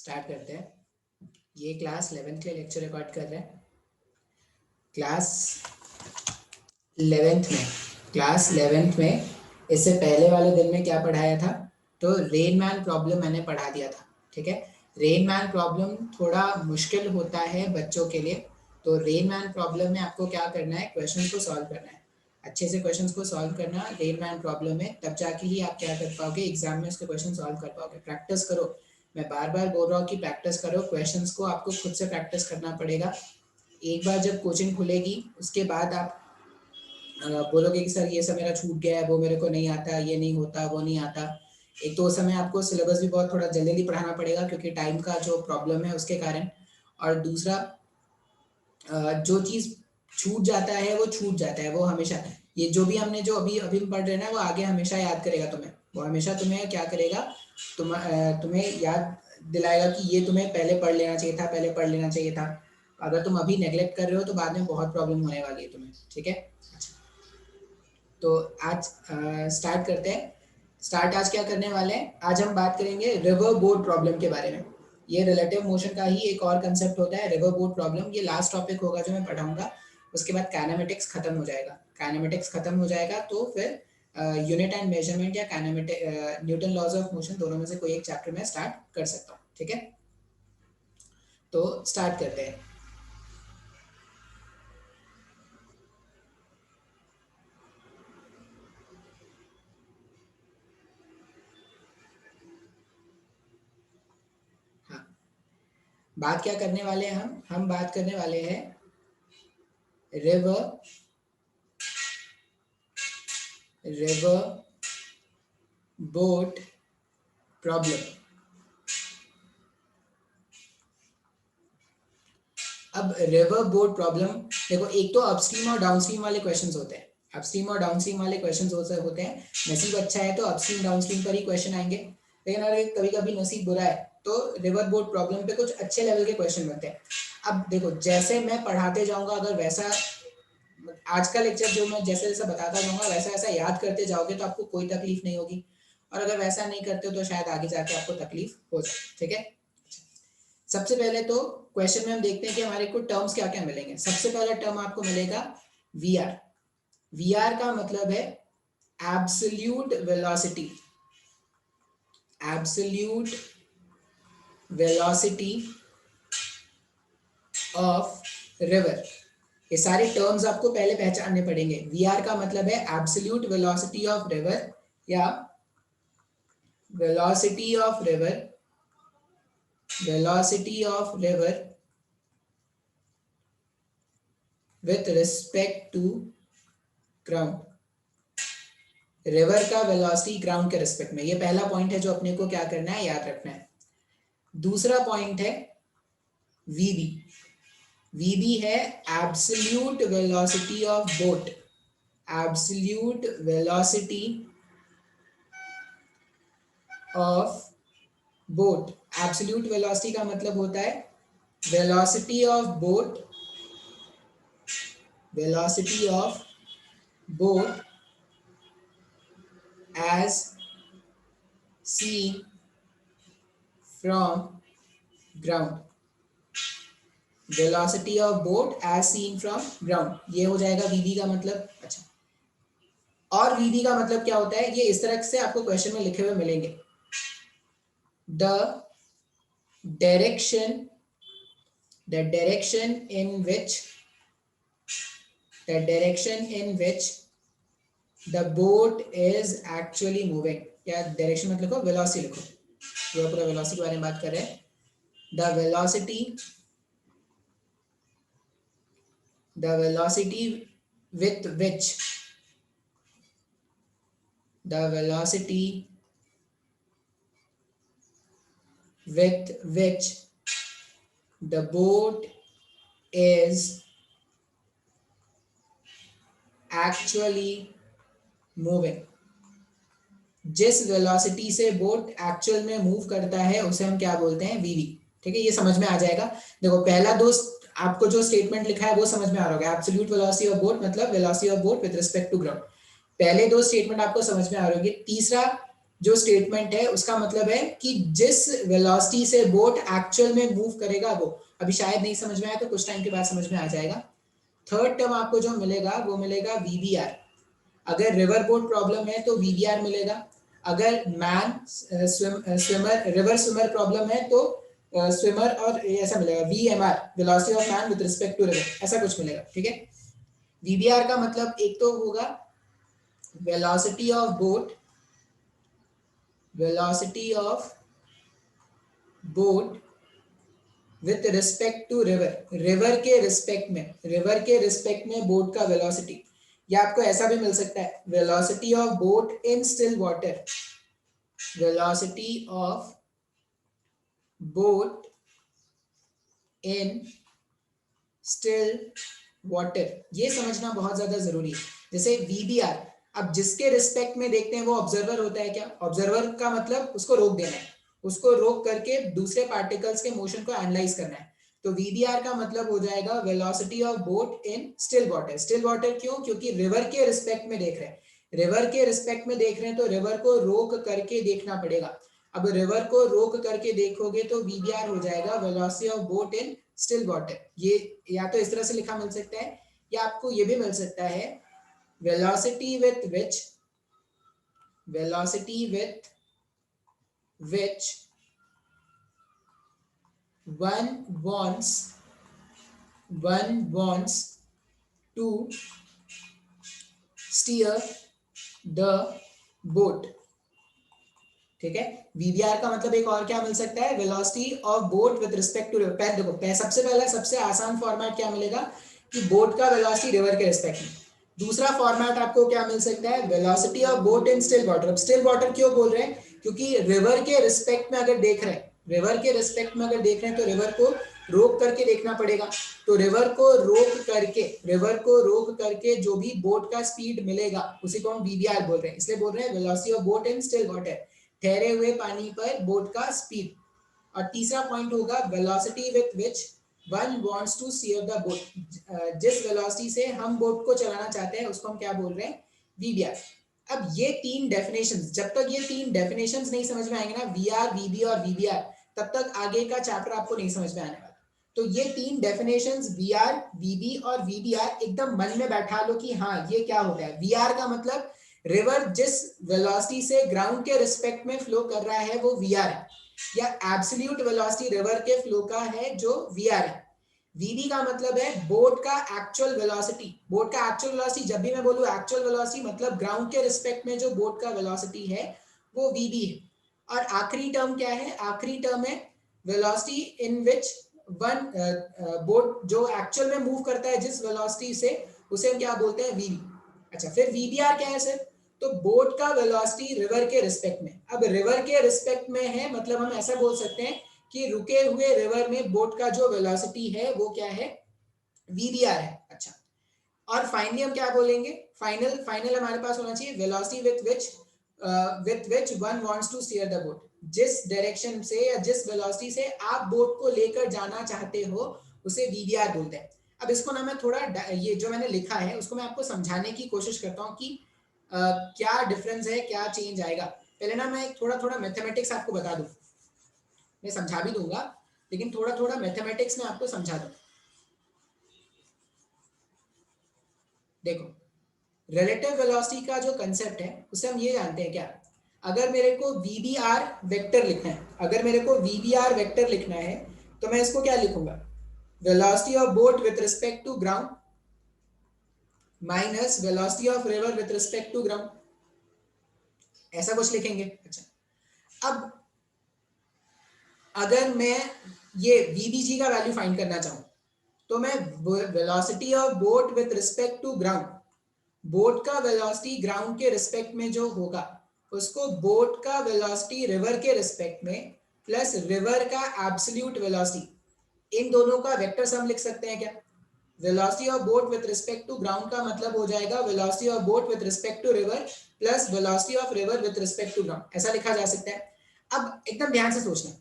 Start करते हैं। ये क्लास 11th के लिए लेक्चर रिकॉर्ड कर रहे हैं। क्लास 11th में इससे पहले वाले दिन में क्या पढ़ाया था, तो रेन मैन प्रॉब्लम मैंने पढ़ा दिया था। ठीक है, रेन मैन प्रॉब्लम थोड़ा मुश्किल होता है बच्चों के लिए। तो रेन मैन प्रॉब्लम में आपको क्या करना है, क्वेश्चन को सॉल्व करना है, अच्छे से क्वेश्चन को सॉल्व करना रेन मैन प्रॉब्लम में, तब जाके ही आप क्या कर पाओगे, एग्जाम में उसके क्वेश्चन सॉल्व कर पाओगे। प्रैक्टिस करो, मैं बार बार बोल रहा हूँ कि प्रैक्टिस करो, क्वेश्चंस को आपको खुद से प्रैक्टिस करना पड़ेगा। एक बार जब कोचिंग खुलेगी उसके बाद आप बोलोगे कि सर ये सब मेरा छूट गया है, वो मेरे को नहीं आता, ये नहीं होता, वो नहीं आता। एक तो उस समय आपको सिलेबस भी बहुत थोड़ा जल्दी जल्दी पढ़ाना पड़ेगा क्योंकि टाइम का जो प्रॉब्लम है उसके कारण। और दूसरा, जो चीज़ छूट जाता है वो छूट जाता है, वो हमेशा, ये जो भी हमने जो अभी अभी पढ़ रहे हैं ना, वो आगे हमेशा याद करेगा तुम्हें। वो हमेशा तुम्हें क्या करेगा, तुम्हें याद दिलाएगा कि ये तुम्हें पहले पढ़ लेना चाहिए था, पहले पढ़ लेना चाहिए था। अगर तुम अभी नेग्लेक्ट कर रहे हो तो बाद में बहुत प्रॉब्लम होने वाली है तुम्हें। ठीक है, तो आज स्टार्ट करते हैं। आज क्या करने वाले हैं, आज हम बात करेंगे रिवर बोट प्रॉब्लम के बारे में। ये रिलेटिव मोशन का ही एक और कंसेप्ट होता है, रिवर बोट प्रॉब्लम। ये लास्ट टॉपिक होगा जो मैं पढ़ाऊंगा, उसके बाद काइनेमेटिक्स खत्म हो जाएगा। काइनेमेटिक्स खत्म हो जाएगा तो फिर यूनिट एंड मेजरमेंट या kinematic Newton laws of motion, दोनों में से कोई एक चैप्टर में स्टार्ट कर सकता हूँ। ठीक है, तो स्टार्ट करते हैं। हाँ, बात क्या करने वाले हैं हम बात करने वाले हैं रिवर बोट प्रॉब्लम। अब रिवर बोट प्रॉब्लम देखो, एक तो अपस्ट्रीम और डाउनस्ट्रीम वाले क्वेश्चंस होते हैं। अपस्ट्रीम और डाउनस्ट्रीम वाले क्वेश्चंस होते हैं। नसीब अच्छा है तो अपस्ट्रीम डाउनस्ट्रीम पर ही क्वेश्चन आएंगे, लेकिन अगर कभी कभी नसीब बुरा है तो रिवर बोट प्रॉब्लम पे कुछ अच्छे लेवल के क्वेश्चन बनते हैं। अब देखो, जैसे मैं पढ़ाते जाऊंगा, अगर वैसा आज का लेक्चर जो मैं जैसे जैसा बताता जाऊंगा वैसा वैसा याद करते जाओगे तो आपको कोई तकलीफ नहीं होगी, और अगर वैसा नहीं करते हो तो शायद आगे जाके आपको तकलीफ हो जाए। ठीक है, सबसे पहले तो क्वेश्चन में हम देखते हैं कि हमारे को टर्म्स क्या क्या मिलेंगे। सबसे पहला टर्म आपको मिलेगा वी आर। वी आर का मतलब है absolute velocity. Absolute velocity of river. ये सारे टर्म्स आपको पहले पहचानने पड़ेंगे। वी आर का मतलब है एब्सोल्यूट वेलोसिटी ऑफ रिवर, या velocity of river, velocity of river with respect to ground. River का वेलोसिटी ग्राउंड के रिस्पेक्ट में, ये पहला पॉइंट है जो अपने को क्या करना है, याद रखना है। दूसरा पॉइंट है वीबी। वीबी है absolute velocity of boat. Absolute velocity of boat. Absolute velocity का मतलब होता है velocity of boat, velocity of boat as seen from ground। Velocity of boat as seen from ground, ये हो जाएगा वीबी का मतलब। अच्छा, और वीबी का मतलब क्या होता है, ये इस तरह से आपको क्वेश्चन में लिखे हुए मिलेंगे। The direction in which the boat is actually moving, या डायरेक्शन मतलब लिखो, वेलोसिटी लिखो, ये पूरा वेलोसिटी के बारे में बात कर रहे हैं। The velocity with which the boat is actually moving। जिस वेलोसिटी से बोट एक्चुअल में मूव करता है उसे हम क्या बोलते हैं, वीवी। ठीक है, ये समझ में आ जाएगा। देखो, पहला दो आपको जो स्टेटमेंट लिखा है वो समझ में आ रहा होगा। एब्सोल्यूट वेलोसिटी ऑफ बोट मतलब velocity of boat with respect to ground. पहले दो स्टेटमेंट आपको समझ में आ रही होगी। तीसरा जो स्टेटमेंट है उसका मतलब है कि जिस वेलोसिटी से बोट एक्चुअल में मूव करेगा वो, अभी शायद नहीं समझ में आया तो कुछ टाइम के बाद समझ में आ जाएगा। थर्ड टर्म आपको जो मिलेगा वो मिलेगा VBR। अगर रिवर बोट प्रॉब्लम है तो VBR मिलेगा, अगर man swimmer river swimmer problem है तो स्विमर और ऐसा मिलेगा VMR, velocity of man with respect to river, ऐसा कुछ मिलेगा। ठीक है, VBR का मतलब एक तो होगा velocity of boat, velocity of boat with respect to river, river के रिस्पेक्ट में, रिवर के रिस्पेक्ट में बोट का वेलोसिटी। या आपको ऐसा भी मिल सकता है velocity of boat in still water, velocity of boat in still water. ये समझना बहुत ज्यादा जरूरी है। जैसे VBR, अब जिसके रिस्पेक्ट में देखते हैं वो ऑब्जर्वर होता है क्या, ऑब्जर्वर का मतलब उसको रोक देना है, उसको रोक करके दूसरे पार्टिकल्स के मोशन को एनालाइज करना है। तो VBR का मतलब हो जाएगा velocity of boat in still water. Still water क्यों, क्योंकि रिवर के रिस्पेक्ट में देख रहे हैं, रिवर के रिस्पेक्ट में देख रहे हैं तो रिवर को रोक करके देखना पड़ेगा। अब रिवर को रोक करके देखोगे तो VBR हो जाएगा velocity of boat in still water. ये या तो इस तरह से लिखा मिल सकता है, या आपको ये भी मिल सकता है velocity with which, velocity with which one wants to steer the boat। ठीक है, VBR का मतलब एक और क्या मिल सकता है, velocity of boat with respect to river. देखो सबसे पहला सबसे आसान फॉर्मेट क्या मिलेगा कि बोट का वेलोसिटी रिवर के रिस्पेक्ट में। दूसरा फॉर्मेट आपको क्या मिल सकता है, velocity of boat in still water. अब स्टिल वाटर क्यों बोल रहे हैं, क्योंकि रिवर के रिस्पेक्ट में अगर देख रहे हैं, रिवर के रिस्पेक्ट में अगर देख रहे हैं तो रिवर को रोक करके देखना पड़ेगा। तो रिवर को रोक करके, रिवर को रोक करके जो भी बोट का स्पीड मिलेगा उसी को हम VBR बोल रहे हैं। इसलिए बोल रहे हैं velocity of boat in still water, ठहरे हुए पानी पर बोट का स्पीड। और तीसरा पॉइंट होगा velocity with which one wants to steer the boat. जिस वेलोसिटी से हम बोट को चलाना चाहते हैं उसको हम क्या बोल रहे हैं, VBR। अब ये तीन डेफिनेशंस, जब तक ये तीन डेफिनेशंस नहीं समझ में आएंगे ना, VR, VB और VBR, तब तक आगे का चैप्टर आपको नहीं समझ में आने वाला। तो ये तीन डेफिनेशंस VR, VB और VBR एकदम मन में बैठा लो कि हाँ ये क्या होता है। VR का मतलब रिवर जिस वेलोसिटी से ग्राउंड के रिस्पेक्ट में फ्लो कर रहा है वो VR है, या एब्सोल्यूट वेलोसिटी रिवर के फ्लो का है जो VR है। VB का मतलब है बोट का एक्चुअल वेलोसिटी, बोट का एक्चुअल वेलोसिटी। जब भी मैं बोलूं एक्चुअल वेलोसिटी मतलब ग्राउंड के रिस्पेक्ट में जो बोट का वेलोसिटी है वो VB है। और आखिरी टर्म क्या है, आखिरी टर्म है velocity in which one boat जो एक्चुअल में मूव करता है जिस वेलोसिटी से, उसे हम क्या बोलते हैं, VB। अच्छा, फिर VBR क्या है सर, तो बोट का वेलोसिटी रिवर के रिस्पेक्ट में। अब रिवर के रिस्पेक्ट में है मतलब हम ऐसा बोल सकते हैं कि रुके हुए रिवर में बोट का जो वेलोसिटी है वो क्या है, VBR है। अच्छा, और फाइनली हम क्या बोलेंगे, फाइनल हमारे पास होना चाहिए velocity with which one wants to steer the boat. जिस डायरेक्शन से या जिस वेलोसिटी से आप बोट को लेकर जाना चाहते हो उसे VBR बोलते हैं। अब इसको ना मैं थोड़ा ये जो मैंने लिखा है उसको मैं आपको समझाने की कोशिश करता हूँ कि क्या डिफरेंस है, क्या चेंज आएगा। पहले ना मैं थोड़ा मैथमेटिक्स आपको बता दूं, मैं समझा भी दूंगा लेकिन थोड़ा मैथमेटिक्स में आपको समझा दूं। देखो, रिलेटिव वेलोसिटी का जो कंसेप्ट है उसे हम ये जानते हैं क्या, अगर मेरे को VBR वेक्टर लिखना है, अगर मेरे को VBR वेक्टर लिखना है तो मैं इसको क्या लिखूंगा, velocity of boat with respect to ground minus velocity of river with respect to ground, ऐसा कुछ लिखेंगे। अच्छा, अब अगर मैं ये VBG का वैल्यू फाइंड करना चाहूं तो मैं velocity of boat with respect to ground, boat का वेलोसिटी ग्राउंड के रिस्पेक्ट में जो होगा उसको बोट का वेलोसिटी रिवर के रिस्पेक्ट में प्लस रिवर का एब्सोल्यूट वेलोसिटी, इन दोनों का वेक्टर सम लिख सकते हैं क्या। Velocity of boat with respect to ground का मतलब हो जाएगा velocity of boat with respect to river plus velocity of river with respect to ground, ऐसा लिखा जा सकता है। अब एकदम ध्यान से सोचना,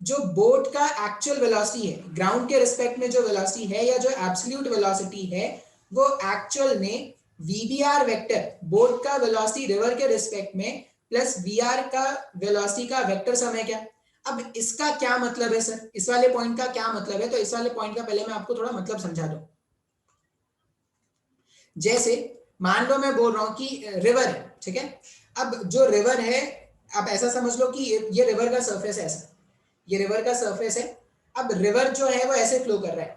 जो बोट का एक्चुअल वेलोसिटी है ग्राउंड के रिस्पेक्ट में जो वेलोसिटी है या जो एब्सोल्यूट वेलोसिटी है वो एक्चुअल में VBR वेक्टर बोट का वेलोसिटी रिवर के रिस्पेक्ट में प्लस वी आर का वेलोसिटी का वेक्टर सम है क्या। अब इसका क्या मतलब है सर, इस वाले पॉइंट का क्या मतलब है, तो इस वाले पॉइंट का पहले मैं आपको थोड़ा मतलब समझा दूं। जैसे मान लो मैं बोल रहा हूं कि रिवर है, ठीक है। अब जो रिवर है, आप ऐसा समझ लो कि ये रिवर का सरफेस है, ऐसा ये रिवर का सरफेस है। अब रिवर जो है वो ऐसे फ्लो कर रहा है।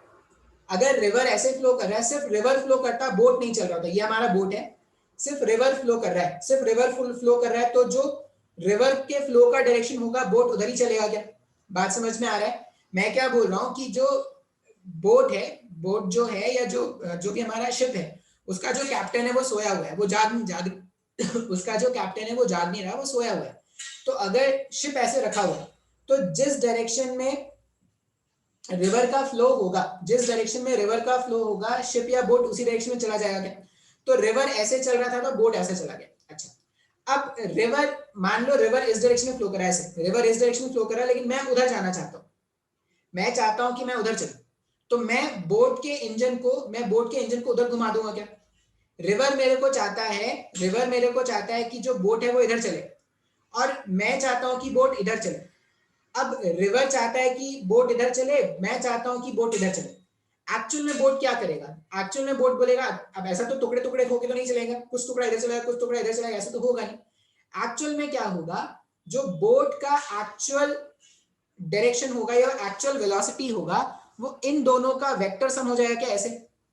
अगर रिवर ऐसे फ्लो कर रहा है, सिर्फ रिवर फ्लो करता, बोट नहीं चल रहा था, ये हमारा बोट है, सिर्फ रिवर फ्लो कर रहा है, सिर्फ रिवर फ्लो कर रहा है, तो जो रिवर के फ्लो का डायरेक्शन होगा बोट उधर ही चलेगा क्या। बात समझ में आ रहा है। मैं क्या बोल रहा हूं कि जो बोट है, बोट जो है या जो जो भी हमारा शिप है, उसका जो कैप्टन है वो सोया हुआ है, वो जाग जाग उसका जो कैप्टन है वो जाग नहीं रहा, वो सोया हुआ है। तो अगर शिप ऐसे रखा हुआ है, तो जिस डायरेक्शन में रिवर का फ्लो होगा, जिस डायरेक्शन में रिवर का फ्लो होगा, शिप या बोट उसी डायरेक्शन में चला जाएगा क्या। तो रिवर ऐसे चल रहा था तो बोट ऐसे चला गया। अच्छा, अब रिवर, मान लो रिवर इस डायरेक्शन में फ्लो कर रहा है, रिवर इस डायरेक्शन में फ्लो कर रहा है, लेकिन मैं उधर जाना चाहता हूं, मैं चाहता हूं कि मैं उधर चलूं, तो मैं बोट के इंजन को उधर घुमा दूंगा क्या। रिवर मेरे को चाहता है, रिवर मेरे को चाहता है कि जो बोट है वो इधर चले, और मैं चाहता हूं कि बोट इधर चले। अब रिवर चाहता है कि बोट इधर चले, मैं चाहता हूं कि बोट इधर चले। एक्चुअल में बोट क्या करेगा, एक्चुअल में बोट बोलेगा, अब ऐसा तो टुकड़े टुकड़े होके तो नहीं चलेगा, कुछ टुकड़ा इधर चलेगा कुछ टुकड़ा इधर चलेगा, ऐसा तो होगा नहीं। एक्चुअल में क्या होगा, जो बोट का एक्चुअल डायरेक्शन होगा या एक्चुअल वेलोसिटी होगा, वो इन दोनों का वेक्टर सम हो जाएगा क्या, ऐसे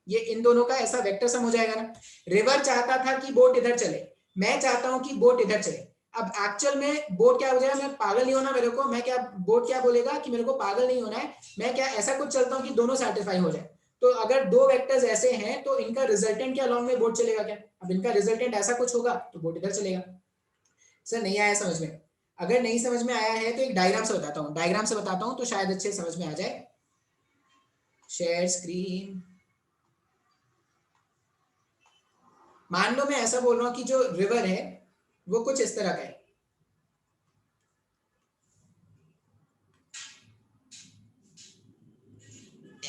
ये इन दोनों का ऐसा वेक्टर सम हो जाएगा ना। रिवर चाहता था कि बोट इधर चले, मैं चाहता हूं कि बोट इधर चले। अब एक्चुअल में बोट क्या हो जाएगा, मैं पागल नहीं होना मेरे को, मैं क्या, बोट क्या बोलेगा कि मेरे को पागल नहीं होना है, मैं क्या ऐसा कुछ चलता हूं कि दोनों सेटिस्फाई हो जाए। तो अगर दो वेक्टर्स ऐसे हैं तो इनका रिजल्टेंट के अलॉन्ग में बोट चलेगा क्या। अब इनका रिजल्टेंट ऐसा कुछ होगा तो बोट इधर चलेगा। सर नहीं आया समझ में, अगर नहीं समझ में आया है तो एक डायग्राम से बताता हूँ, डायग्राम से बताता हूँ तो शायद अच्छे समझ में आ जाए। Share screen. मान लो मैं ऐसा बोल रहा हूँ कि जो रिवर है वो कुछ इस तरह का है,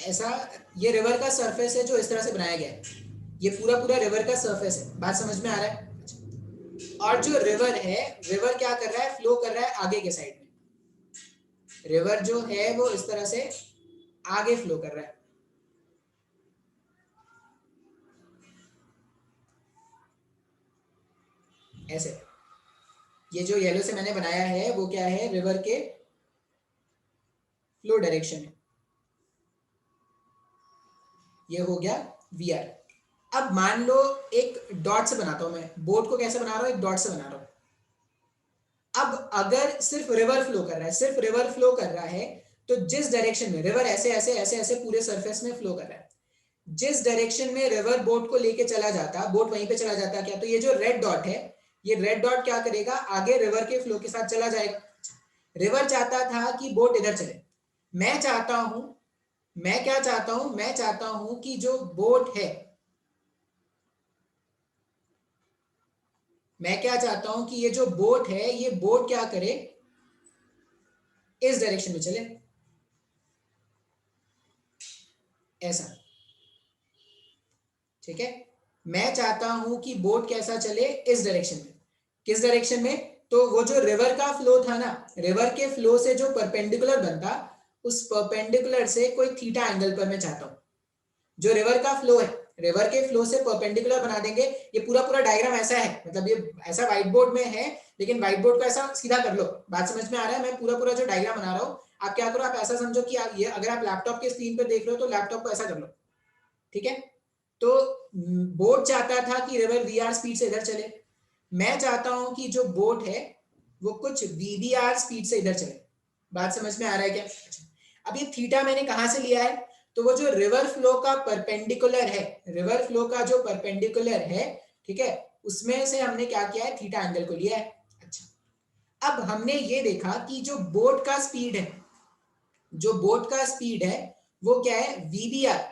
ऐसा ये रिवर का सरफेस है जो इस तरह से बनाया गया है, ये पूरा पूरा रिवर का सरफेस है। बात समझ में आ रहा है। और जो रिवर है, रिवर क्या कर रहा है, फ्लो कर रहा है आगे के साइड में, रिवर जो है वो इस तरह से आगे फ्लो कर रहा है, ऐसे। ये जो येलो से मैंने बनाया है वो क्या है, रिवर के फ्लो डायरेक्शन है। ये हो गया वी आर। अब मान लो एक डॉट से बनाता हूं, मैं बोट को कैसे बना रहा हूं, एक डॉट से बना रहा हूं। अब अगर सिर्फ रिवर फ्लो कर रहा है, सिर्फ रिवर फ्लो कर रहा है, तो जिस डायरेक्शन में रिवर ऐसे ऐसे ऐसे ऐसे पूरे सरफेस में फ्लो कर रहा है, जिस डायरेक्शन में रिवर बोट को लेके चला जाता, बोट वहीं पे चला जाता क्या, तो ये जो रेड डॉट है, ये रेड डॉट क्या करेगा, आगे रिवर के फ्लो के साथ चला जाएगा। रिवर चाहता था कि बोट इधर चले, मैं चाहता हूं, मैं क्या चाहता हूं, मैं चाहता हूं कि जो बोट है, मैं क्या चाहता हूं कि ये जो बोट है, ये बोट क्या करे, इस डायरेक्शन में चले, ऐसा। ठीक है, मैं चाहता हूं कि बोट कैसा चले, इस डायरेक्शन में। किस डायरेक्शन में, तो वो जो रिवर का फ्लो था ना, रिवर के फ्लो से जो परपेंडिकुलर बनता, उस परपेंडिकुलर से कोई थीटा एंगल पर मैं चाहता हूं। जो रिवर का फ्लो है, रिवर के फ्लो से परपेंडिकुलर बना देंगे। ये पूरा पूरा डायग्राम ऐसा है, मतलब ये ऐसा व्हाइट बोर्ड में है, लेकिन व्हाइट बोर्ड को ऐसा सीधा कर लो। बात समझ में आ रहा है, मैं पूरा पूरा जो डायग्राम बना रहा हूँ, आप क्या करो, आप ऐसा समझो कि आप ये, अगर आप लैपटॉप के स्क्रीन पे देख रहे हो तो लैपटॉप को ऐसा कर लो। ठीक है, तो बोट चाहता था कि रिवर वीआर स्पीड से इधर चले, मैं चाहता हूं कि जो बोट है वो कुछ वीवीआर स्पीड से इधर चले। बात समझ में आ रहा है क्या। अच्छा, अब ये थीटा मैंने कहां से लिया है, तो वो जो रिवर फ्लो का परपेंडिकुलर है, रिवर फ्लो का जो परपेंडिकुलर है, ठीक है, उसमें से हमने क्या किया है, थीटा एंगल को लिया है। अच्छा, अब हमने ये देखा कि जो बोट का स्पीड है, जो बोट का स्पीड है वो क्या है, वीवीआर,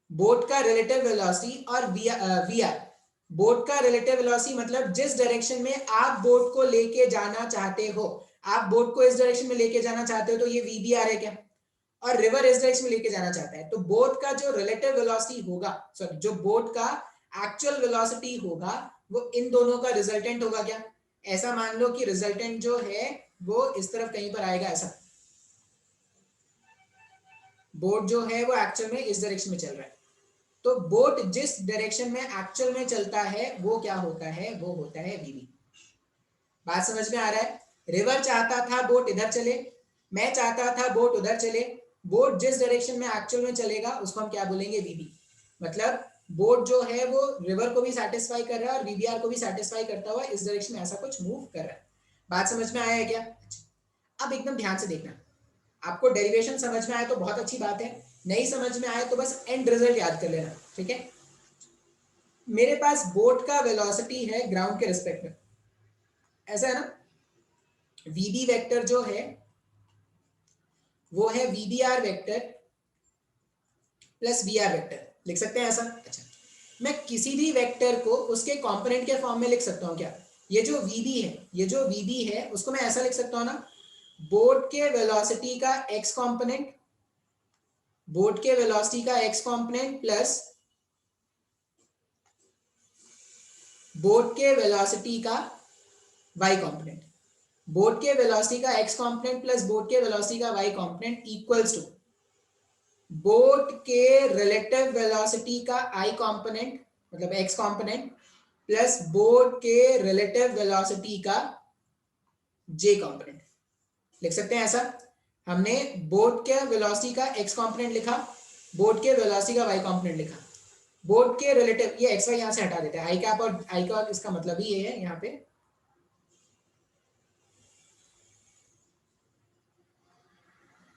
बोट का रिलेटिव वेलोसिटी, और वीआर, बोट का रिलेटिव वेलोसिटी मतलब जिस डायरेक्शन में आप बोट को लेके जाना चाहते हो, आप बोट को इस डायरेक्शन में लेके जाना चाहते हो तो ये वीबीआर है क्या, और रिवर इस डायरेक्शन में लेके जाना चाहता है, तो बोट का जो रिलेटिव वेलोसिटी होगा, सॉरी, जो बोट का एक्चुअल वेलोसिटी होगा वो इन दोनों का रिजल्टेंट होगा क्या? ऐसा मान लो कि रिजल्टेंट जो है वो इस तरफ कहीं पर आएगा, ऐसा बोट जो है वो एक्चुअल में इस डायरेक्शन में चल रहा है, तो बोट जिस डायरेक्शन में एक्चुअल में चलता है वो क्या होता है? वो होता है वीबी। बात समझ में आ रहा है? रिवर चाहता था बोट इधर चले, मैं चाहता था बोट उधर चले, बोट जिस डायरेक्शन में एक्चुअल में चलेगा उसको हम क्या बोलेंगे? वीबी। मतलब बोट जो है वो रिवर को भी सेटिस्फाई कर रहा है और वीबीआर को भी सेटिस्फाई करता हुआ इस डायरेक्शन में ऐसा कुछ मूव कर रहा है। बात समझ में आया है क्या? अब एकदम ध्यान से देखना, आपको डेरिवेशन समझ में आए तो बहुत अच्छी बात है, नहीं समझ में आए तो बस एंड रिजल्ट याद कर लेना, ठीक है? मेरे पास बोट का वेलोसिटी है ग्राउंड के रिस्पेक्ट में, ऐसा है ना? वीबी वेक्टर जो है वो है VBR vector plus VR vector, लिख सकते हैं ऐसा? अच्छा, मैं किसी भी वेक्टर को उसके कंपोनेंट के फॉर्म में लिख सकता हूं क्या? ये जो वीबी है, ये जो वीबी है उसको मैं ऐसा लिख सकता हूं ना, बोट के वेलोसिटी का एक्स कंपोनेंट, बोट के वेलोसिटी का एक्स कंपोनेंट प्लस बोट के वेलोसिटी का वाई कंपोनेंट, बोट के वेलोसिटी का एक्स कंपोनेंट प्लस बोट के वेलोसिटी का Y component equals to boat के रिलेटिव वेलोसिटी का आई कंपोनेंट मतलब एक्स कंपोनेंट प्लस बोट के रिलेटिव वेलोसिटी का जे कंपोनेंट, लिख सकते हैं ऐसा? हमने बोट के वेलोसिटी का एक्स कंपोनेंट लिखा, बोट के वेलोसिटी का वाई कंपोनेंट लिखा, बोट के रिलेटिव, ये एक्स वाई यहां से हटा देते हैं, आई कैप और आई का इसका मतलब ही ये है यहाँ पे,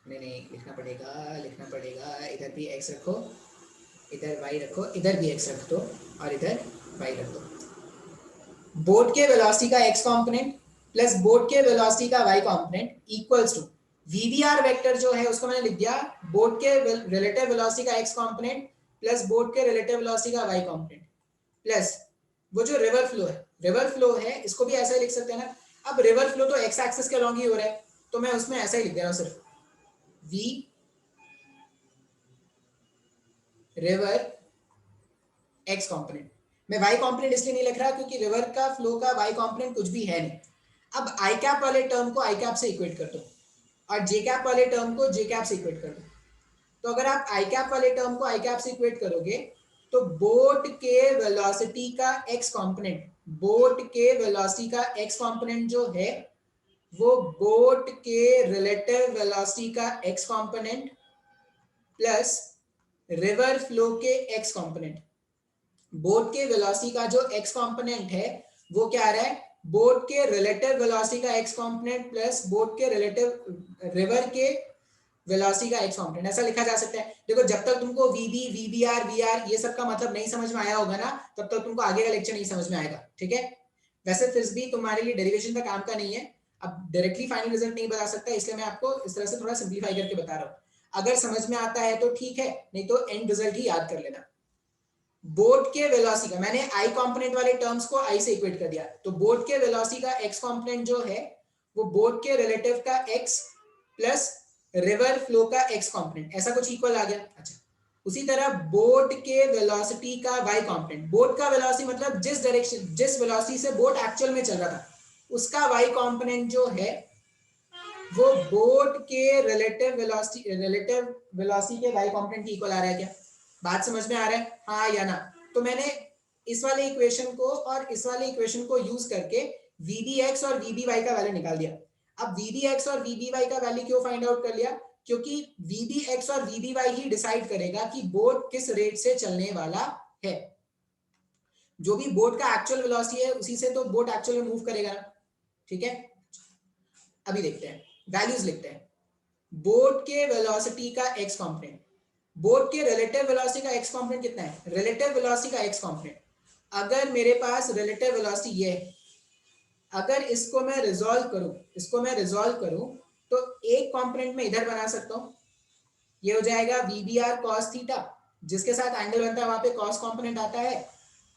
नहीं लिखना पड़ेगा, इधर भी एक्स रखो, इधर वाई रखो, इधर भी एक्स रख दो और इधर वाई रख दो। बोट के वेलोसिटी का एक्स कंपोनेंट प्लस बोट के वेलोसिटी का Y component equals to VVR vector जो है उसको मैंने लिख दिया बोट के रिलेटिव वेलोसिटी का एक्स कंपोनेंट प्लस बोट के रिलेटिव वेलोसिटी का वाई कंपोनेंट प्लस वो जो रिवर फ्लो है, रिवर फ्लो है इसको भी ऐसा ही लिख सकते हैं ना। अब रिवर फ्लो तो एक्स एक्सिस के अलॉन्ग ही हो रहा है, तो मैं उसमें ऐसा ही लिख दे रहा हूं सिर्फ वी रिवर एक्स कंपोनेंट। मैं वाई कंपोनेंट इसलिए नहीं लिख रहा क्योंकि रिवर का फ्लो का वाई कंपोनेंट कुछ भी है नहीं। अब आई कैप वाले टर्म को आई कैप से इक्वेट कर दो और जे कैप वाले टर्म को जे कैप से इक्वेट कर दो। तो अगर आप आई कैप वाले टर्म को आई कैप से इक्वेट करोगे तो बोट के वेलोसिटी का एक्स कंपोनेंट, बोट के वेलोसिटी का एक्स कंपोनेंट जो है वो बोट के रिलेटिव वेलोसिटी का X component plus river flow के एक्स कंपोनेंट। बोट के वेलोसिटी का जो एक्स कंपोनेंट है वो क्या आ रहा है? बोट के रिलेटिव वेलोसिटी का एक्स कंपोनेंट प्लस बोट के रिलेटिव रिवर के वेलोसिटी का एक्स कंपोनेंट, ऐसा लिखा जा सकता है। देखो जब तक तुमको वीबी वीबीआर वीआर ये सब का मतलब नहीं समझ में आया होगा ना तब तक तुमको आगे का लेक्चर नहीं समझ में आएगा, ठीक है? वैसे फिर भी तुम्हारे लिए डेरिवेशन का काम का नहीं है, अब डायरेक्टली फाइनल रिजल्ट नहीं बता सकता, इसलिए मैं आपको इस तरह से थोड़ा सिंप्लीफाई करके बता रहा हूं। अगर समझ में आता है तो ठीक है, नहीं तो एंड रिजल्ट ही याद कर लेना। बोट के वेलोसिटी का मैंने आई कंपोनेंट वाले टर्म्स को आई से इक्वेट कर दिया, तो बोट के वेलोसिटी का एक्स कंपोनेंट जो है वो बोट के रिलेटिव का एक्स प्लस रिवर फ्लो का एक्स कंपोनेंट, ऐसा कुछ इक्वल आ गया। अच्छा, उसी तरह बोट के वेलोसिटी का वाई कंपोनेंट, बोट का वेलोसिटी मतलब जिस डायरेक्शन जिस वेलोसिटी से बोट एक्चुअल में चल रहा था उसका वाई कंपोनेंट जो है वो बोट के रिलेटिव वेलोसिटी के वाई कंपोनेंट की इक्वल आ रहा है क्या? बात समझ में आ रहा है, हाँ या ना? तो मैंने इस वाले इक्वेशन को और इस वाले इक्वेशन को यूज करके vbx और vby का वैल्यू निकाल दिया। अब vbx और vby का वैल्यू क्यों फाइंड आउट कर लिया? क्योंकि vbx और vby ही डिसाइड करेगा कि बोट किस रेट से चलने वाला है। जो भी बोट का एक्चुअल वेलोसिटी है उसी से तो बोट एक्चुअल में मूव करेगा ना, ठीक है? अभी देखते हैं, वैल्यूज लिखते हैं। बोट के वेलोसिटी का एक्स कंपोनेंट, बोट के रिलेटिव वेलोसिटी का एक्स कंपोनेंट कितना है? रिलेटिव वेलोसिटी का एक्स कंपोनेंट, अगर मेरे पास रिलेटिव वेलोसिटी ये है, अगर इसको मैं रिजॉल्व करूं तो एक कंपोनेंट में इधर बना सकता हूं, ये हो जाएगा वीबीआर cos थीटा, जिसके साथ एंगल बनता है वहां पे cos कंपोनेंट आता है,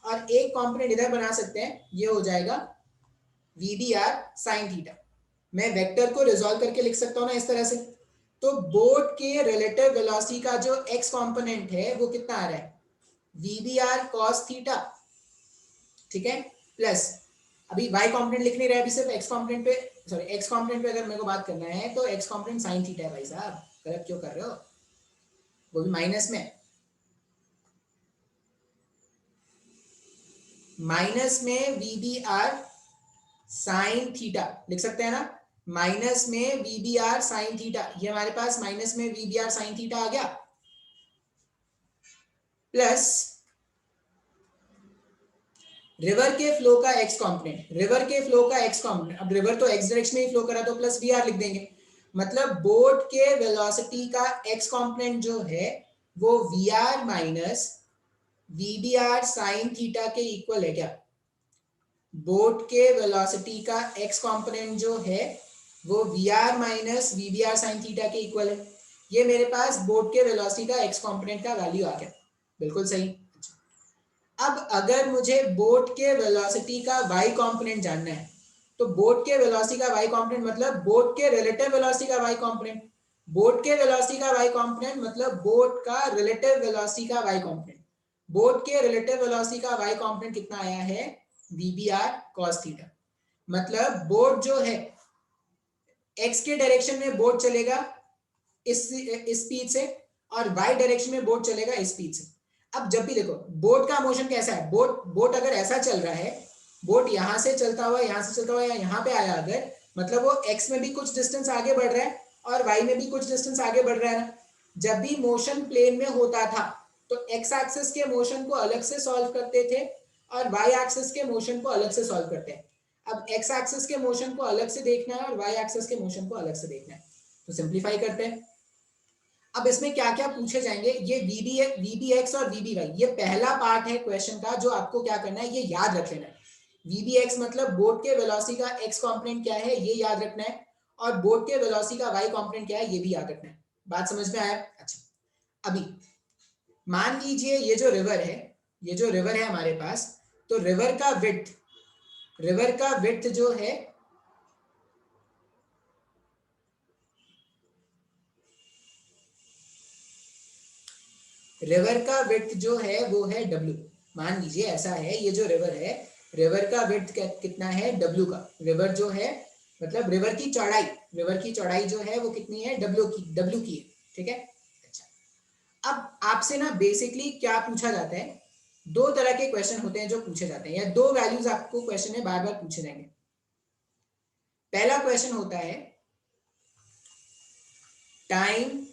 और एक कंपोनेंट इधर बना सकते हैं, ये हो जाएगा वीबीआर sin थीटा। मैं वेक्टर को रिजॉल्व करके लिख सकता हूं ना इस तरह से। तो बोट के रिलेटिव वेलोसिटी का जो एक्स कंपोनेंट है वो कितना आ रहा है? वीबीआर cos थीटा, ठीक है? प्लस अभी y कॉम्पोनेंट लिख नहीं रहा है, अभी सिर्फ x कॉम्पोनेंट पे, सॉरी x कॉम्पोनेंट पे अगर मेरे को बात करना है तो x कॉम्पोनेंट साइन थीटा है भाई साहब, गलत क्यों कर रहे हो, वो भी माइनस में, माइनस में V B R sine theta लिख सकते हैं ना, माइनस में V B R sine theta, ये हमारे पास माइनस में V B R sine theta आ गया, प्लस रिवर के फ्लो का एक्स कंपोनेंट, रिवर के फ्लो का एक्स कंपोनेंट, अब रिवर तो एक्स डायरेक्शन में ही फ्लो करा तो प्लस वी आर लिख देंगे, मतलब बोट के वेलोसिटी का एक्स कंपोनेंट जो है वो V R minus V B R sine theta के इक्वल है क्या, बोट के वेलोसिटी का एक्स कंपोनेंट जो है वो V R minus V B R sine theta के इक्वल है, ये मेरे पास बोट के वेलोसिटी का एक्स कंपोनेंट का वैल्यू आ गया, बिल्कुल सही। अब अगर मुझे बोट के वेलोसिटी का y कंपोनेंट जानना है, तो बोट के वेलोसिटी का y कंपोनेंट मतलब बोट के रिलेटिव वेलोसिटी का y कंपोनेंट, बोट के वेलोसिटी का y कंपोनेंट मतलब बोट का रिलेटिव वेलोसिटी का y कंपोनेंट, बोट के रिलेटिव वेलोसिटी का y कंपोनेंट कितना आया है, vbr cos थीटा, मतलब बोट जो है x के डायरेक्शन में बोट चलेगा इस स्पीड से और y डायरेक्शन में बोट चलेगा इस स्पीड से। अब जब भी देखो बोट का मोशन कैसा है, बोट अगर ऐसा चल रहा है, बोट यहां से चलता हुआ यहां से चलता हुआ या यहां पे आया अगर, मतलब वो x में भी कुछ डिस्टेंस आगे बढ़ रहा है और y में भी कुछ डिस्टेंस आगे बढ़ रहा है ना, जब भी मोशन प्लेन में होता था तो x एक्सिस के मोशन को अलग से सॉल्व करते थे और y एक्सिस के मोशन को अलग से सॉल्व करते हैं। अब x एक्सिस के मोशन को अलग से देखना है और y एक्सिस के मोशन को अलग से देखना है, तो सिंप्लीफाई करते हैं। अब इसमें क्या क्या पूछे जाएंगे, ये वीबी एक्स और वीबी वाई, ये पहला पार्ट है क्वेश्चन का जो आपको क्या करना है, ये याद रख लेना है। वीबी एक्स मतलब बोट के वेलोसिटी का एक्स कंपोनेंट क्या है ये याद रखना है, और बोट के वेलोसिटी का वाई कंपोनेंट क्या है ये भी याद रखना है। बात समझ में आया? अच्छा, अभी मान लीजिए ये जो रिवर है, ये जो रिवर है हमारे पास, तो रिवर का विड्थ जो है रिवर का विड्थ जो है वो है W। मान लीजिए ऐसा है, ये जो रिवर है, रिवर का विड्थ कितना है W का, रिवर जो है मतलब रिवर की चौड़ाई जो है वो कितनी है, W की है, ठीक है। अच्छा, अब आपसे ना बेसिकली क्या पूछा जाता है, दो तरह के क्वेश्चन होते हैं जो पूछे जाते हैं, या दो वैल्यूज आपको क्वेश्चन में बार बार पूछे जाएंगे। पहला क्वेश्चन होता है time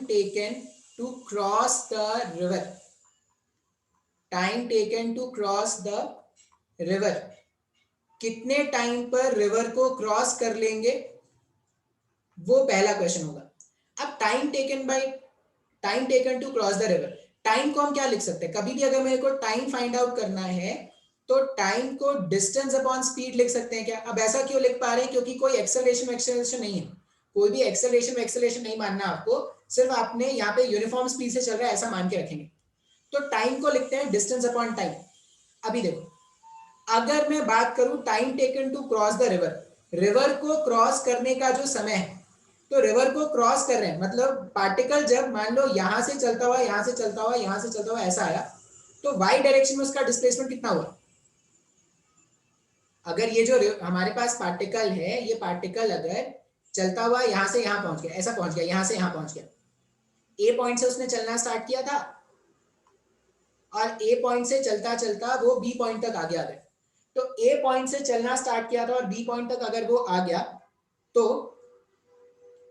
taken to cross the river, time taken to cross the river, कितने टाइम पर रिवर को क्रॉस कर लेंगे, वो पहला क्वेश्चन होगा। अब time taken to cross the river, time को हम क्या लिख सकते हैं, कभी भी अगर मेरे को टाइम फाइंड आउट करना है तो टाइम को डिस्टेंस अपॉन स्पीड लिख सकते हैं क्या। अब ऐसा क्यों लिख पा रहे हैं, क्योंकि कोई एक्सेलरेशन नहीं है, कोई भी एक्सेलरेशन नहीं मानना आपको, सिर्फ आपने यहाँ पे यूनिफॉर्म स्पीड से चल रहा है ऐसा मान के रखेंगे। तो टाइम को लिखते हैं डिस्टेंस अपॉन टाइम। अभी देखो, अगर मैं बात करूं time taken to cross the river, river को क्रॉस करने का जो समय है, तो रिवर को क्रॉस कर रहे हैं मतलब पार्टिकल जब मान लो यहां से चलता हुआ यहां से चलता हुआ यहां से चलता हुआ ऐसा आया, तो वाई डायरेक्शन में उसका डिस्प्लेसमेंट कितना हुआ। अगर ये जो हमारे पास पार्टिकल है, ये पार्टिकल अगर चलता हुआ यहां से यहां पहुंच गया, ऐसा पहुंच गया, यहां से यहां पहुंच गया, ए पॉइंट से उसने चलना स्टार्ट किया था और ए पॉइंट से चलता चलता वो बी पॉइंट तक आ गया। अगर तो ए पॉइंट से चलना स्टार्ट किया था और बी पॉइंट तक अगर वो आ गया, तो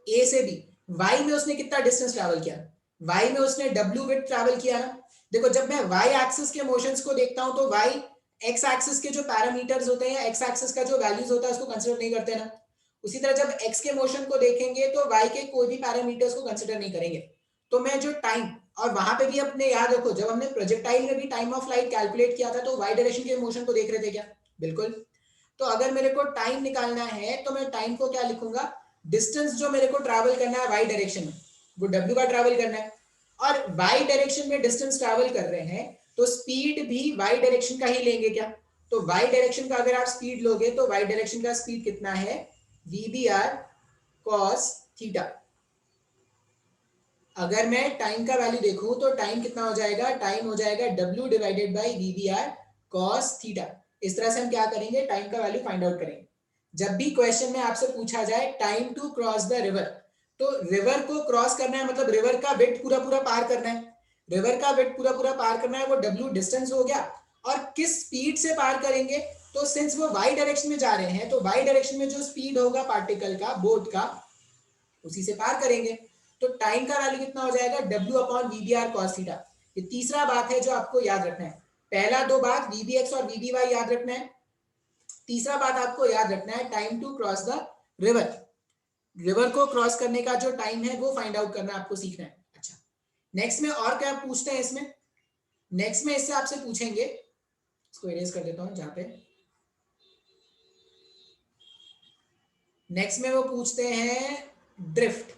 ए से बी वाई में उसने कितना डिस्टेंस ट्रैवल किया, वाई में उसने डब्ल्यू विड्थ ट्रैवल किया ना। देखो जब मैं वाई एक्सिस के मोशंस को देखता हूं तो वाई एक्स एक्सिस के जो पैरामीटर्स होते हैं, एक्स एक्सिस का जो वैल्यूज होता है उसको कंसीडर नहीं करते ना। उसी तरह जब एक्स के मोशन को देखेंगे तो वाई के कोई भी पैरामीटर्स को कंसीडर नहीं करेंगे। तो मैं जो टाइम, और वहां पे भी अपने याद रखो जब हमने प्रोजेक्टाइल में भी टाइम ऑफ लाइट कैलकुलेट किया था तो वाई डायरेक्शन के मोशन को देख रहे थे क्या, बिल्कुल। तो अगर मेरे को टाइम निकालना है तो मैं टाइम को क्या लिखूंगा, डिस्टेंस जो मेरे को ट्रैवल करना है वाई डायरेक्शन में वो डब्ल्यू का ट्रैवल करना है, और वाई डायरेक्शन में डिस्टेंस ट्रैवल कर रहे हैं तो स्पीड भी वाई डायरेक्शन का ही लेंगे क्या। तो वाई डायरेक्शन का अगर आप स्पीड लोगे तो वाई डायरेक्शन का स्पीड कितना है, V B R cos theta. अगर मैं टाइम का वैल्यू देखूं तो टाइम कितना हो जाएगा, टाइम हो जाएगा w divided by V B R cos theta. इस तरह से हम क्या करेंगे, टाइम का वैल्यू फाइंड आउट करेंगे। जब भी क्वेश्चन में आपसे पूछा जाए time to cross the river, तो रिवर को क्रॉस करना है मतलब रिवर का विड्थ पूरा पूरा पार करना है, रिवर का विड्थ पूरा पूरा पार करना है, वो w डिस्टेंस हो गया। और किस स्पीड से पार करेंगे, तो सिंस वो y डायरेक्शन में जा रहे हैं तो y डायरेक्शन में जो स्पीड होगा पार्टिकल का, बोट का, उसी से पार करेंगे। तो टाइम का वैल्यू कितना हो जाएगा, w upon V B R cos theta. ये तीसरा बात है जो आपको याद रखना है। पहला दो बात वी बी एक्स और वी बी वाई याद रखना है, तीसरा बात आपको याद रखना है time to cross the river. River को क्रॉस करने का जो टाइम है वो फाइंड आउट करना आपको सीखना है। अच्छा, नेक्स्ट में और क्या पूछते हैं इसमें, नेक्स्ट में इससे आपसे पूछेंगे, इसको इरेज कर देता हूं जहां पे, नेक्स्ट में वो पूछते हैं ड्रिफ्ट।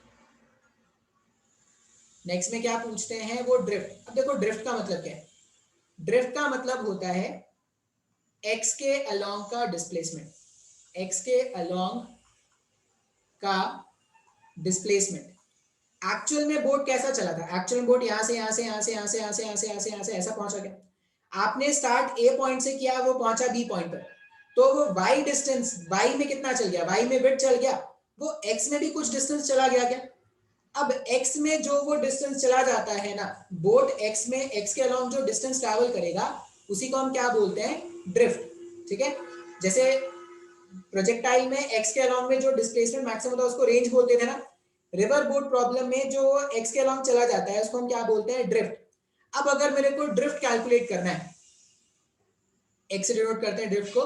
नेक्स्ट में क्या पूछते हैं, वो ड्रिफ्ट। अब देखो ड्रिफ्ट का मतलब क्या है, ड्रिफ्ट का मतलब होता है एक्स के अलोंग का डिस्प्लेसमेंट, एक्स के अलोंग का डिस्प्लेसमेंट। एक्चुअल में बोट कैसा चला था, एक्चुअल में बोट यहां से यहां से यहां से यहां से यहां से यहां से यहां से यहां से ऐसा पहुंचा गया। आपने स्टार्ट ए पॉइंट से किया, वो पहुंचा बी पॉइंट पर, तो वो वाई डिस्टेंस, वाई में कितना चल गया, वाई में विड्थ चल गया, वो एक्स में भी कुछ डिस्टेंस चला गया क्या। अब x में जो वो डिस्टेंस चला जाता है ना, बोट x में x के अलोंग जो डिस्टेंस ट्रैवल करेगा उसी को हम क्या बोलते हैं, ड्रिफ्ट। ठीक है, जैसे प्रोजेक्टाइल में x के अलोंग में जो डिस्प्लेसमेंट मैक्सिमम होता है उसको रेंज बोलते थे ना, रिवर बोट प्रॉब्लम में जो x के अलोंग चला जाता है उसको हम क्या बोलते हैं, ड्रिफ्ट। अब अगर मेरे को ड्रिफ्ट कैलकुलेट करना है, x से डिनोट करते हैं ड्रिफ्ट को,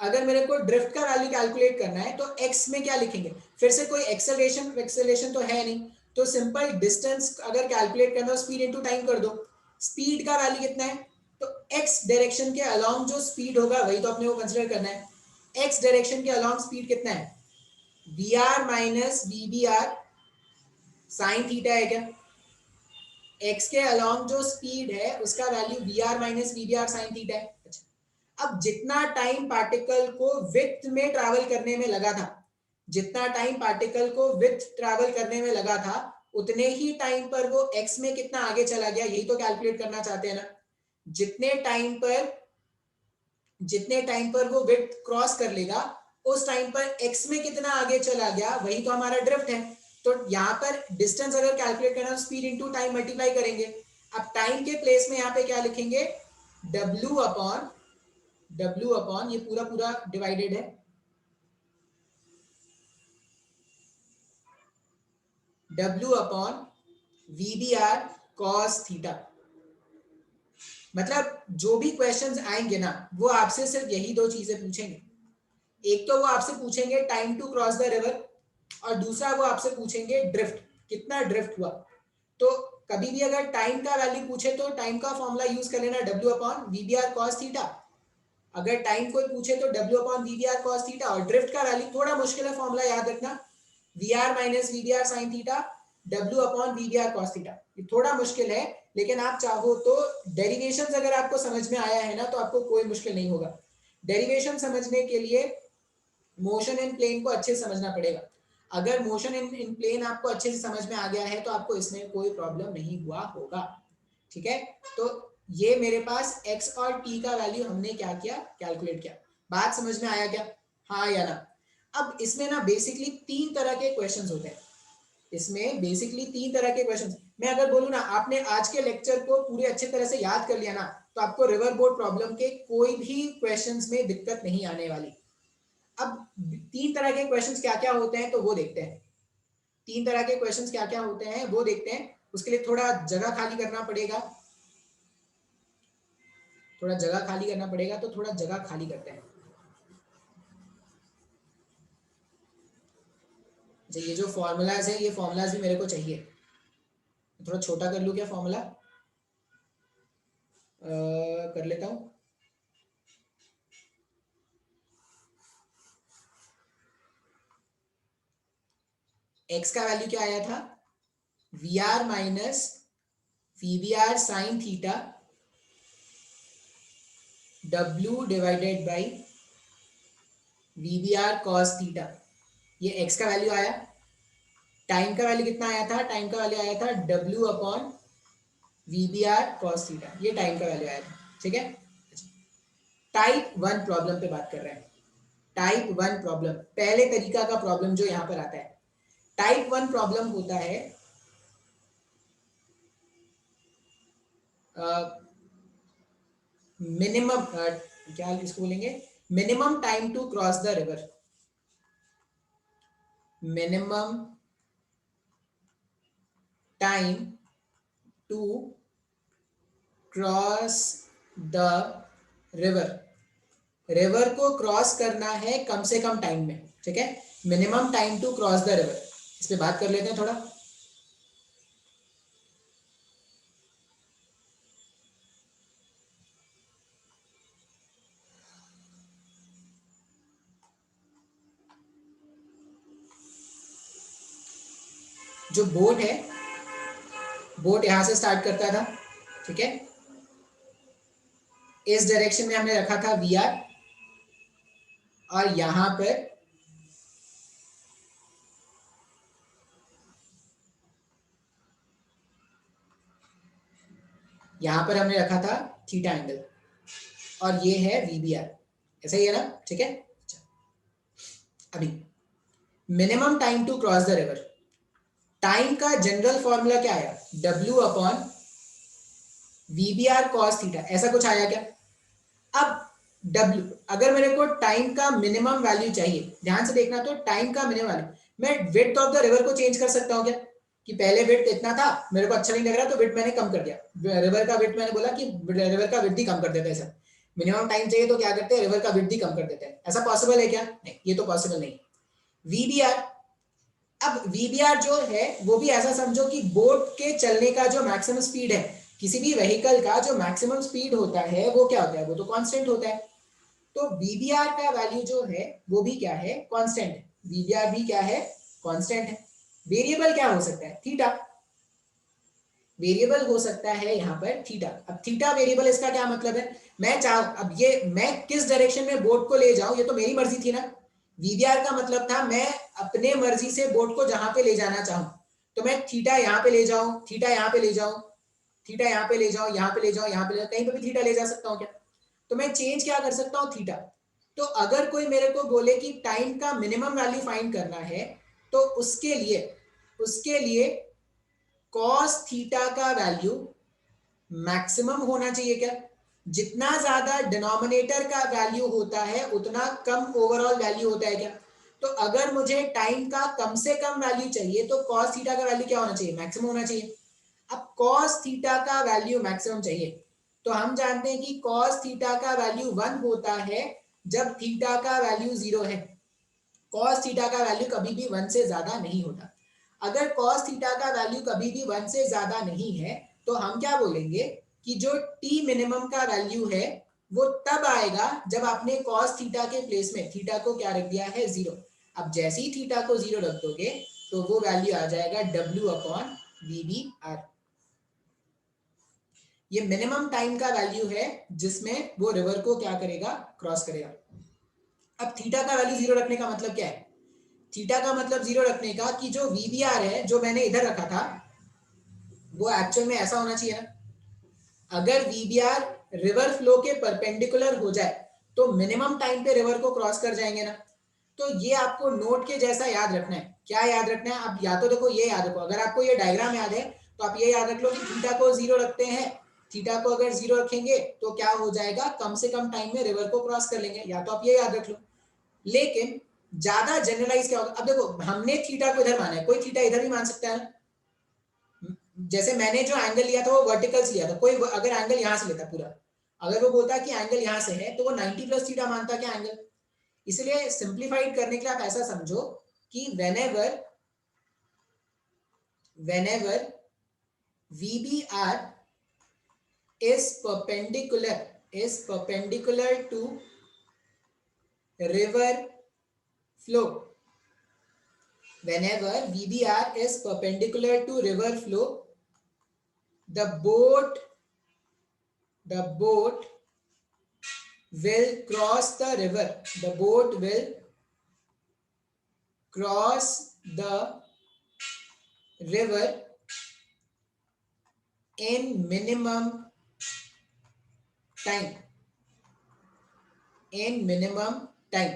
अगर मेरे को ड्रिफ्ट का वैल्यू कैलकुलेट करना है तो x में क्या लिखेंगे, फिर से कोई एक्सेलरेशन एक्सेलरेशन तो है नहीं, तो सिंपल डिस्टेंस अगर कैलकुलेट करना हो स्पीड इनटू टाइम कर दो। स्पीड का वैल्यू कितना है, तो x डायरेक्शन के अलोंग जो स्पीड होगा वही तो अपने को कंसीडर करना है। x डायरेक्शन के अलोंग स्पीड कितना है, V R minus V B R sine theta है क्या। x के अलोंग जो स्पीड है उसका value V R minus V B R sine theta है। अच्छा, अब जितना टाइम पार्टिकल को विड्थ में ट्रैवल करने में लगा था, जितना टाइम पार्टिकल को विड्थ ट्रैवल करने में लगा था, उतने ही टाइम पर वो x में कितना आगे चला गया, यही तो कैलकुलेट करना चाहते हैं ना। जितने टाइम पर, जितने टाइम पर वो विड्थ क्रॉस कर लेगा उस टाइम पर x में कितना आगे चला गया, वही तो हमारा ड्रिफ्ट है। तो यहाँ पर डिस्टेंस अगर कैलकुलेट करना है स्पीड इनटू टाइम मल्टीप्लाई करेंगे। अब टाइम के प्लेस में यहाँ पे क्या लिखेंगे, w अपॉन ये पूरा पूरा डिवाइडेड है, w upon V B R cos theta. मतलब जो भी क्वेश्चंस आएंगे ना वो आपसे सिर्फ यही दो चीजें पूछेंगे, एक तो वो आपसे पूछेंगे time to cross the river, और दूसरा वो आपसे पूछेंगे ड्रिफ्ट, कितना ड्रिफ्ट हुआ। तो कभी भी अगर टाइम का वैल्यू पूछे तो टाइम का फॉर्मूला यूज कर लेना, w upon V B R cos theta. अगर टाइम कोई पूछे तो w upon V B R cos theta, और ड्रिफ्ट का वैल्यू थोड़ा मुश्किल है फॉर्मूला याद रखना, V R minus V B R sine theta w upon V B R cos theta. ये थोड़ा मुश्किल है लेकिन आप चाहो तो डेरिवेशंस अगर आपको समझ में आया है ना तो आपको कोई मुश्किल नहीं होगा। डेरिवेशन समझने के लिए मोशन इन प्लेन को अच्छे से समझना पड़ेगा। अगर मोशन इन प्लेन आपको अच्छे से समझ में आ गया है तो आपको इसमें कोई प्रॉब्लम नहीं हुआ होगा। ठीक है, तो ये मेरे पास x और t का वैल्यू हमने क्या किया, कैलकुलेट किया। बात समझ में आया क्या, हाँ या ना। अब इसमें ना बेसिकली तीन तरह के क्वेश्चंस होते हैं, इसमें बेसिकली तीन तरह के क्वेश्चंस। मैं अगर बोलूँ ना आपने आज के लेक्चर को पूरे अच्छे तरह से याद कर लिया ना तो आपको रिवर बोर्ड प्रॉब्लम के कोई भी क्वेश्चंस में दिक्कत नहीं आने वाली। अब तीन तरह के क्वेश्चंस क्या क्या होते हैं तो वो देखते हैं, तीन तरह के क्वेश्चंस क्या क्या होते हैं वो देखते हैं। उसके लिए थोड़ा जगह खाली करना पड़ेगा, थोड़ा जगह खाली करना पड़ेगा, तो थोड़ा जगह खाली करते हैं। अच्छा, ये जो फॉर्मूलाज है ये फॉर्मूलाज भी मेरे को चाहिए, थोड़ा छोटा कर लूँ क्या फॉर्मूला, कर लेता हूँ। x का वैल्यू क्या आया था, V R minus V B R sine theta w divided by V B R cos theta. ये x का वैल्यू आया। टाइम का वैल्यू कितना आया था? टाइम का वैल्यू आया था W upon VBR cos theta, ये टाइम का वैल्यू आया था, ठीक है। टाइप 1 प्रॉब्लम पे बात कर रहे हैं। टाइप 1 प्रॉब्लम, पहले तरीका का प्रॉब्लम जो यहां पर आता है। टाइप 1 प्रॉब्लम होता है मिनिमम क्या इसको बोलेंगे, minimum time to cross the river. Minimum time to cross the river. River को क्रॉस करना है कम से कम टाइम में, ठीक है। Minimum time to cross the river, इस पे बात कर लेते हैं थोड़ा। जो बोट है, बोट यहां से स्टार्ट करता था, ठीक है। इस डायरेक्शन में हमने रखा था VR, और यहां पर हमने रखा था थीटा एंगल, और ये है VBR, ऐसा ही है ना, ठीक है। अभी minimum time to cross the river, time का जनरल फॉर्मूला क्या आया? W upon VBR cos theta, ऐसा कुछ आया क्या? अब W, अगर मेरे को टाइम का मिनिमम वैल्यू चाहिए, ध्यान से देखना, तो टाइम का मिनिमम वैल्यू, मैं विड्थ ऑफ द रिवर को चेंज कर सकता हूं क्या? कि पहले विड्थ इतना था, मेरे को अच्छा नहीं लग रहा तो विड्थ मैंने कम कर दिया, रिवर का विड्थ मैंने बोला कि रिवर का विड्थ ही कम कर देते हैं सर। मिनिमम टाइम चाहिए तो क्या करते हैं, रिवर का विड्थ ही कम कर देते हैं। ऐसा पॉसिबल है क्या? नहीं, ये तो पॉसिबल नहीं। VBR, अब VBR जो है वो भी ऐसा समझो कि बोट के चलने का जो मैक्सिमम स्पीड है, किसी भी व्हीकल का जो मैक्सिमम स्पीड होता है वो क्या होता है? वो तो कांस्टेंट होता है। तो VBR का वैल्यू जो है वो भी क्या है? कांस्टेंट है। VBR भी क्या है? कांस्टेंट है। वेरिएबल क्या हो सकता है? थीटा। वेरिएबल हो सकता है यहाँ पर थीटा। अब थीटा वेरिएबल, इसका क्या मतलब है? मैं चाह, अब ये मैं किस डायरेक्शन में बोट को ले जाऊं ये तो मेरी मर्जी थी ना। VBR का मतलब था मैं अपने मर्जी से बोट को जहां पे ले जाना चाहूं, तो मैं थीटा यहाँ पे ले जाऊं, थीटा यहाँ पे ले जाऊं, थीटा यहाँ पे ले जाऊं, यहाँ पे ले जाऊं, यहाँ पे ले जाऊं, कहीं पे भी थीटा ले जा सकता हूँ क्या? तो मैं चेंज क्या कर सकता हूँ? थीटा। तो अगर कोई मेरे को बोले कि टाइम का मिनिमम वैल्यू फाइंड करना है, तो उसके लिए cos थीटा का वैल्यू मैक्सिमम होना चाहिए क्या? जितना ज्यादा डिनोमिनेटर का वैल्यू होता है उतना कम ओवरऑल वैल्यू होता है क्या? तो अगर मुझे टाइम का कम से कम वैल्यू चाहिए तो cos थीटा का वैल्यू क्या होना चाहिए? मैक्सिमम होना चाहिए। अब cos थीटा का वैल्यू मैक्सिमम चाहिए, तो हम जानते हैं कि cos थीटा का वैल्यू 1 होता है जब थीटा का वैल्यू 0 है। cos थीटा का वैल्यू कभी भी 1 से ज्यादा नहीं होता। अगर cos थीटा का वैल्यू कभी भी 1 से ज्यादा नहीं है तो हम क्या बोलेंगे कि जो t मिनिमम का वैल्यू है वो तब आएगा जब आपने cos थीटा के प्लेस में थीटा को क्या रख दिया है? 0। अब जैसे ही थीटा को 0 रख दोगे तो वो वैल्यू आ जाएगा W अपॉन VBR। ये मिनिमम टाइम का वैल्यू है जिसमें वो रिवर को क्या करेगा? क्रॉस करेगा। अब थीटा का वैल्यू 0 रखने का मतलब क्या है? थीटा का मतलब 0 रखने का कि जो VBR है जो मैंने इधर रखा था वो एक्चुअल में ऐसा होना चाहिए ना। अगर VBR रिवर फ्लो के परपेंडिकुलर हो जाए तो मिनिमम टाइम पे रिवर को क्रॉस कर जाएंगे ना। तो ये आपको नोट के जैसा याद रखना है। क्या याद रखना है? आप या तो देखो ये याद रखो, अगर आपको ये डायग्राम याद है तो आप ये याद रख लो कि थीटा को 0 रखते हैं, थीटा को अगर 0 रखेंगे तो क्या हो जाएगा? कम से कम टाइम में रिवर को क्रॉस कर लेंगे। या तो आप ये याद रख लो। लेकिन ज्यादा जनरलाइज क्या होगा? अब देखो हमने थीटा को इधर माना है, कोई थीटा इधर भी मान सकता है। जैसे मैंने जो एंगल लिया था वो वर्टिकल्स लिया था, कोई अगर एंगल यहां से लेता पूरा, अगर वो बोलता कि एंगल यहां से है तो वो 90 प्लस थीटा मानता क्या एंगल। इसलिए सिंप्लीफाइड करने के लिए आप ऐसा समझो कि whenever VBR is perpendicular to river flow, whenever VBR is perpendicular to river flow, the boat will cross the river. The boat will cross the river in minimum time, in minimum time.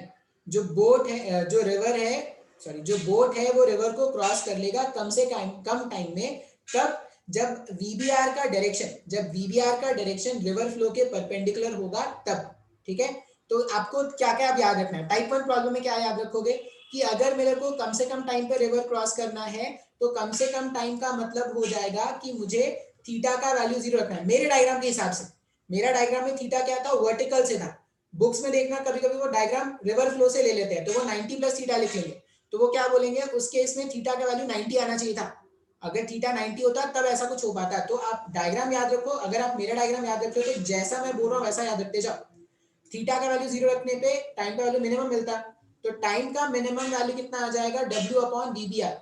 जो boat है, जो river है, sorry जो boat है वो river को cross कर लेगा कम से कम टाइम में। कब? जब वीबीआर का डायरेक्शन, जब वीबीआर का डायरेक्शन रिवर फ्लो के परपेंडिकुलर होगा तब। ठीक है, तो आपको क्या क्या याद रखना है? टाइप 1 प्रॉब्लम में क्या याद रखोगे कि अगर मेरे को कम से कम टाइम पे रिवर क्रॉस करना है तो कम से कम टाइम का मतलब हो जाएगा कि मुझे थीटा का वैल्यू 0 रखना है। मेरे डायग्राम के हिसाब से, मेरा डायग्राम में थीटा क्या था? वर्टिकल से था। बुक्स में देखना कभी कभी वो डायग्राम रिवर फ्लो से ले लेते हैं, तो वो 90 प्लस थीटा लिख लेंगे। तो वो क्या बोलेंगे, उस केस में थीटा का वैल्यू 90 आना चाहिए था। अगर थीटा 90 होता तब ऐसा कुछ हो पाता। तो आप डायग्राम याद रखो, अगर आप मेरा डायग्राम याद रखते हो तो जैसा मैं बोल रहा हूँ वैसा याद रखते जाओ। थीटा का वैल्यू 0 रखने पे टाइम का वैल्यू मिनिमम मिलता, तो टाइम का मिनिमम वैल्यू कितना आ जाएगा? W upon VBR.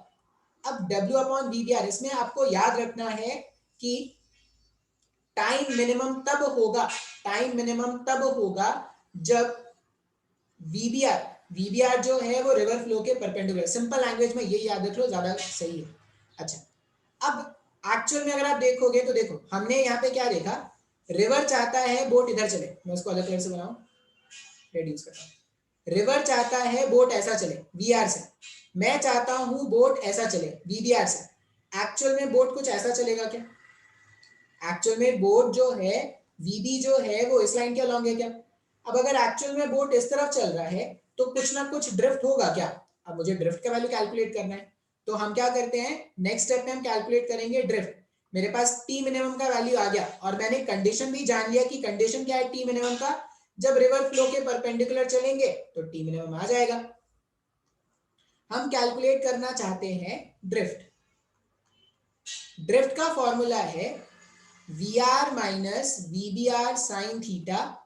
अब डब्ल्यू अपॉन वीबीआर, इसमें आपको याद रखना है कि टाइम मिनिमम तब होगा, टाइम मिनिमम तब होगा जब वीबीआर, वीबीआर जो है वो रिवर फ्लो के परपेंडिकुलर। सिंपल लैंग्वेज में ये याद रख लो, ज्यादा सही है। अच्छा, अब एक्चुअल में अगर आप देखोगे तो देखो हमने यहाँ पे क्या देखा, रिवर चाहता है बोट इधर चले, मैं उसको अलग कलर से बनाऊं, रेड्यूस करता हूं। रिवर चाहता है बोट ऐसा चले वीआर से, मैं चाहता हूं बोट ऐसा चले वीबीआर से। एक्चुअल में बोट कुछ ऐसा चलेगा क्या? एक्चुअल में बोट जो है, वीबी जो है वो इस लाइन के अलॉन्ग है क्या? अब अगर एक्चुअल में बोट इस तरफ चल रहा है तो कुछ ना कुछ ड्रिफ्ट होगा क्या? अब मुझे ड्रिफ्ट का वैल्यू कैलकुलेट करना है, तो हम क्या करते हैं, नेक्स्ट स्टेप में हम कैलकुलेट करेंगे ड्रिफ्ट। मेरे पास टी मिनिमम का वैल्यू आ गया और मैंने कंडीशन भी जान लिया कि कंडीशन क्या है टी मिनिमम का, जब रिवर फ्लो के परपेंडिकुलर चलेंगे तो टी मिनिमम आ जाएगा। हम कैलकुलेट करना चाहते हैं ड्रिफ्ट। ड्रिफ्ट का फॉर्मूला है VR minus VBR sign theta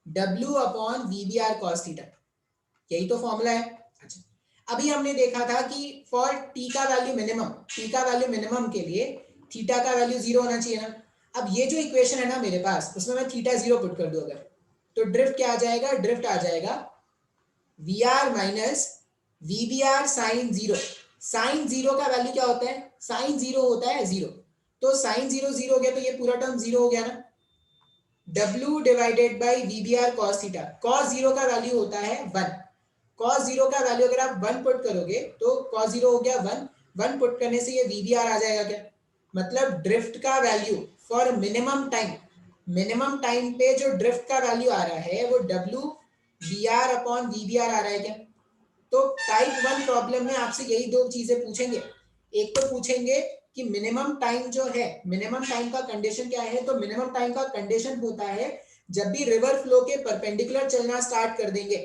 W upon VBR cos theta, यही तो फॉर्मूला है। अच्छा, अभी हमने देखा था कि फॉर टी का वैल्यू मिनिमम, टी का वैल्यू मिनिमम के लिए थीटा का वैल्यू 0 होना चाहिए ना। अब ये जो इक्वेशन है ना मेरे पास, उसमें मैं थीटा 0 पुट कर दूं अगर, तो ड्रिफ्ट क्या आ जाएगा? ड्रिफ्ट आ जाएगा V R minus VBR sine 0। Sine 0 का वैल्यू क्या होता है? साइन 0 होता है 0, तो साइन 0 0 हो गया तो ये पूरा टर्म 0 हो गया ना। W divided by VBR cos theta, cos 0 का वैल्यू होता है 1। कॉस 0 का वैल्यू अगर आप 1 पुट करोगे तो कॉस 0 हो गया 1, 1 पुट करने से ये वीबीआर आ जाएगा क्या? मतलब ड्रिफ्ट का value for minimum time, minimum time पे जो ड्रिफ्ट का वैल्यू आ रहा है वो W VR अपॉन वीबीआर आ रहा है क्या? तो टाइप 1 प्रॉब्लम में आपसे यही दो चीजें पूछेंगे। एक तो पूछेंगे कि मिनिमम टाइम जो है, मिनिमम टाइम का कंडीशन क्या है, तो मिनिमम टाइम का कंडीशन होता है जब भी रिवर फ्लो के परपेंडिकुलर चलना स्टार्ट कर देंगे,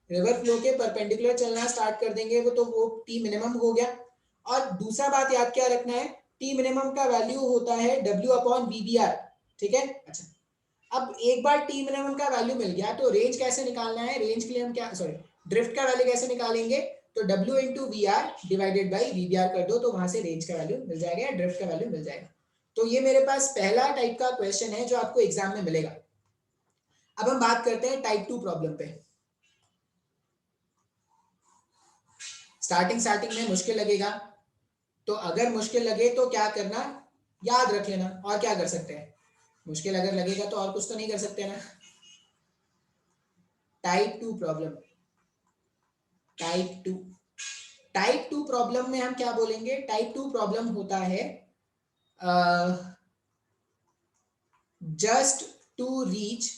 रिवर फ्लो के परपेंडिकुलर चलना स्टार्ट कर देंगे वो, तो वो टी मिनिमम हो गया। और दूसरा बात याद क्या रखना है, टी मिनिमम का वैल्यू होता है डब्ल्यू अपॉन वीबीआर। ठीक है, अच्छा, अब एक बार टी मिनिमम का वैल्यू मिल गया तो रेंज कैसे निकालना है? रेंज के लिए हम क्या, सॉरी, ड्रिफ्ट का वैल्यू कैसे निकालेंगे? तो W into V R divided by VBR कर दो, तो वहां से रेंज का वैल्यू मिल जाएगा, ड्रिफ्ट का वैल्यू मिल जाएगा। तो ये मेरे पास पहला टाइप का क्वेश्चन है जो आपको एग्जाम में मिलेगा। अब हम बात करते हैं टाइप 2 प्रॉब्लम पे। स्टार्टिंग स्टार्टिंग में मुश्किल लगेगा, तो अगर मुश्किल लगे तो क्या करना, याद रख लेना। और क्या कर सकते हैं, मुश्किल अगर लगेगा तो और कुछ तो नहीं कर सकते ना। Type 2 problem, type 2, type 2 problem में हम क्या बोलेंगे? टाइप 2 प्रॉब्लम होता है just to reach,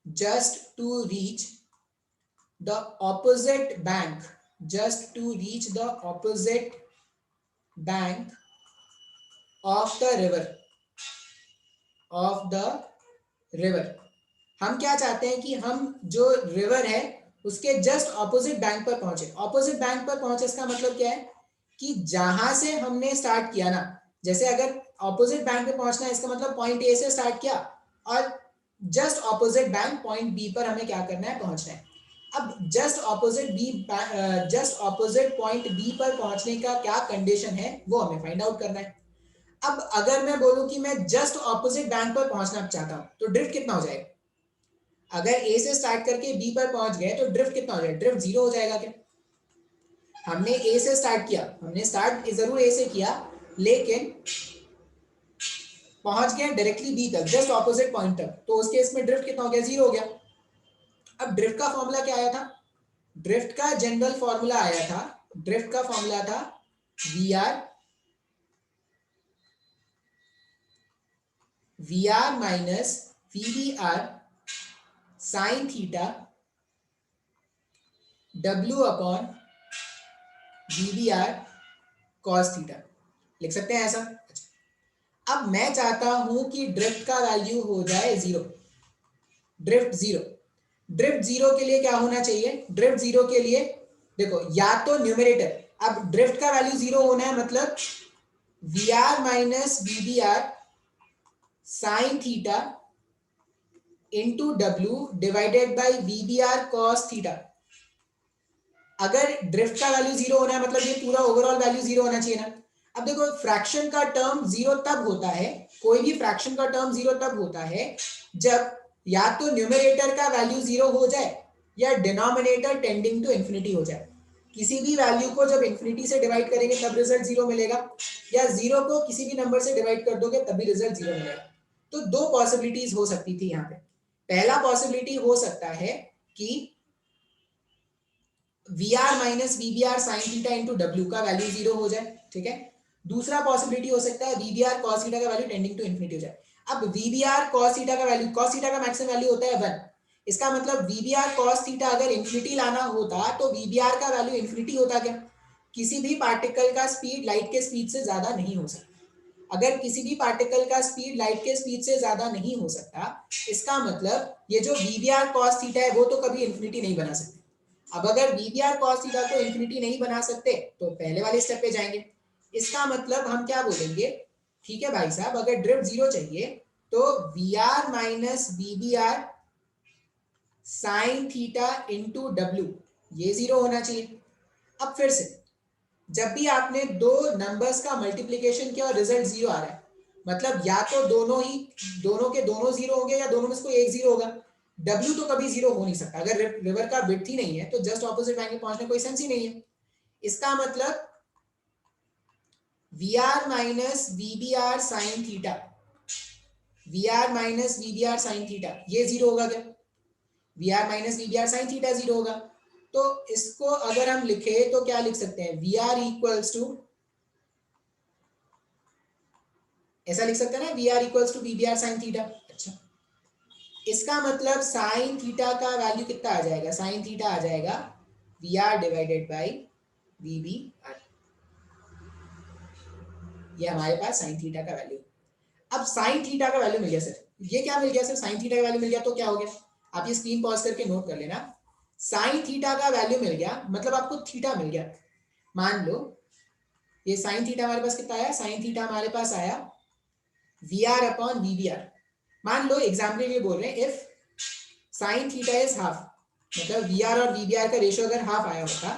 just to reach the opposite bank, just to reach the opposite bank of the river, of the river. हम क्या चाहते हैं कि हम जो रिवर है उसके जस्ट ऑपोजिट बैंक पर पहुंचे। ऑपोजिट बैंक पर पहुंचे इसका मतलब क्या है कि जहां से हमने स्टार्ट किया ना, जैसे अगर ऑपोजिट बैंक पे पहुंचना है इसका मतलब पॉइंट ए से स्टार्ट किया और just opposite bank point B पर हमें क्या करना है? पहुंचना है। अब just opposite B, just opposite point B पर पहुंचने का क्या कंडीशन है वो हमें फाइंड आउट करना है। अब अगर मैं बोलूं कि मैं जस्ट ऑपोजिट बैंक पर पहुंचना चाहता हूं तो ड्रिफ्ट कितना हो जाएगा? अगर ए से स्टार्ट करके बी पर पहुंच गए तो ड्रिफ्ट कितना हो जाएगा? ड्रिफ्ट 0 हो जाएगा क्या? हमने ए से स्टार्ट किया, हमने स्टार्ट जरूर ए से किया, लेकिन पहुंच गया डायरेक्टली बी तक, जस्ट ऑपोजिट पॉइंट तक, तो उस केस में ड्रिफ्ट कितना हो गया, 0 हो गया। अब ड्रिफ्ट का फॉर्मूला क्या आया था, ड्रिफ्ट का जनरल फॉर्मूला आया था, ड्रिफ्ट का फॉर्मूला था V R minus V sine theta W upon V cos theta, लिख सकते हैं ऐसा। अच्छा, अब मैं चाहता हूं कि ड्रिफ्ट का वैल्यू हो जाए 0, ड्रिफ्ट 0। ड्रिफ्ट 0 के लिए क्या होना चाहिए, ड्रिफ्ट 0 के लिए देखो, या तो न्यूमरेटर, अब ड्रिफ्ट का वैल्यू 0 होना है, मतलब V R minus V sine theta into W divided by V cos theta. अगर ड्रिफ्ट का वैल्यू 0 होना है, मतलब ये पूरा ओवरऑल वैल्यू 0 होना चाहिए ना। अब देखो, फ्रैक्शन का टर्म 0 तब होता है, कोई भी फ्रैक्शन का टर्म 0 तब होता है जब या तो न्यूमरेटर का वैल्यू 0 हो जाए या डिनोमिनेटर टेंडिंग टू इंफिनिटी हो जाए। किसी भी वैल्यू को जब इंफिनिटी से डिवाइड करेंगे तब रिजल्ट 0 मिलेगा, या 0 को किसी भी नंबर से डिवाइड कर दोगे तब भी रिजल्ट 0 मिलेगा। तो दो पॉसिबिलिटीज हो सकती थी यहाँ पे। पहला पॉसिबिलिटी हो सकता है कि V R minus V sine theta into W का वैल्यू 0 हो जाए, ठीक है। दूसरा पॉसिबिलिटी हो सकता है वी कॉस थीटा का वैल्यू टेंडिंग टू इंफिनिटी हो जाए। अब वी कॉस थीटा का वैल्यू, कॉस थीटा का मैक्सिमम वैल्यू होता है 1, इसका मतलब वी कॉस थीटा अगर इंफिनिटी लाना होता तो वी का वैल्यू इंफिनिटी होता क्या। किसी भी पार्टिकल का स्पीड लाइट के स्पीड से ज्यादा नहीं हो सकता। अगर किसी भी पार्टिकल का स्पीड लाइट के स्पीड से ज्यादा नहीं हो सकता, इसका मतलब ये जो वी कॉस थीटा है वो तो कभी इंफिनिटी नहीं बना सकते। अब अगर वी कॉस थीटा को इंफिनिटी नहीं बना सकते तो पहले वाले स्टेप पे जाएंगे। इसका मतलब हम क्या बोलेंगे, ठीक है भाई साहब, अगर ड्रिफ्ट 0 चाहिए तो V R minus V sine theta into W, ये 0 होना चाहिए। अब फिर से, जब भी आपने दो नंबर्स का मल्टीप्लीकेशन किया और रिजल्ट 0 आ रहा है, मतलब या तो दोनों के दोनों 0 होंगे या दोनों में से कोई एक 0 होगा। W तो कभी 0 हो नहीं सकता, अगर रिवर का विड्थ ही नहीं है तो जस्ट ऑपोजिट एंगल पहुंचने कोई सेंस ही नहीं है। इसका मतलब V R minus V sine theta, V R minus V sine theta, ये 0 होगा क्या, V R minus V sine theta 0 होगा। तो इसको अगर हम लिखे तो क्या लिख सकते हैं, वी आर इक्वल्स टू, ऐसा लिख सकते हैं ना, V R equals to V sine theta. अच्छा, इसका मतलब साइन थीटा का वैल्यू कितना आ जाएगा, साइन थीटा आ जाएगा V R divided by V R, ये हमारे पास साइन थीटा का वैल्यू। अब साइन थीटा का वैल्यू मिल गया सर, ये क्या मिल गया सर, साइन थीटा का वैल्यू मिल गया तो क्या हो गया, आप ये स्क्रीन पॉज करके नोट कर लेना। साइन थीटा का वैल्यू मिल गया मतलब आपको थीटा मिल गया। मान लो ये साइन थीटा हमारे पास कितना आया, साइन थीटा हमारे पास आया V R upon V R. मान लो एग्जाम्पल ये बोल रहे हैं, if sine theta is half, मतलब वी आर और वी आर का रेशियो अगर हाफ आया होता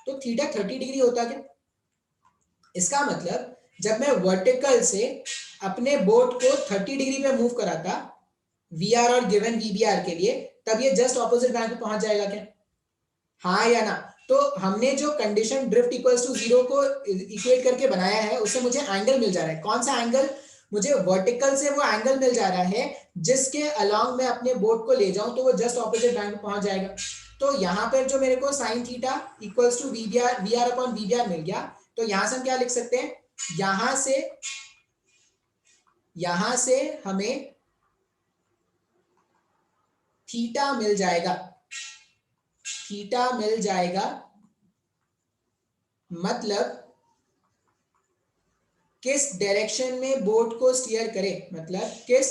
तो थीटा 30 डिग्री होता क्या। इसका मतलब जब मैं वर्टिकल से अपने बोट को 30 डिग्री पे मूव कराता वी आर और गिवन वी के लिए, तब ये जस्ट ऑपोजिट बैंक पे पहुंच जाएगा क्या, हाँ या ना। तो हमने जो कंडीशन ड्रिफ्ट इक्वल्स टू 0 को इक्वेट करके बनाया है उससे मुझे एंगल मिल जा रहा है। कौन सा एंगल, मुझे वर्टिकल से वो एंगल मिल जा रहा है जिसके अलोंग मैं अपने बोट को ले जाऊं तो वो जस्ट ऑपोजिट बैंक पे पहुंच जाएगा। तो यहाँ पर जो मेरे को sine theta equals to V R upon V R मिल गया, तो यहां से हम क्या लिख सकते हैं, यहां से हमें थीटा मिल जाएगा, थीटा मिल जाएगा, मतलब किस डायरेक्शन में बोट को स्टीयर करें, मतलब किस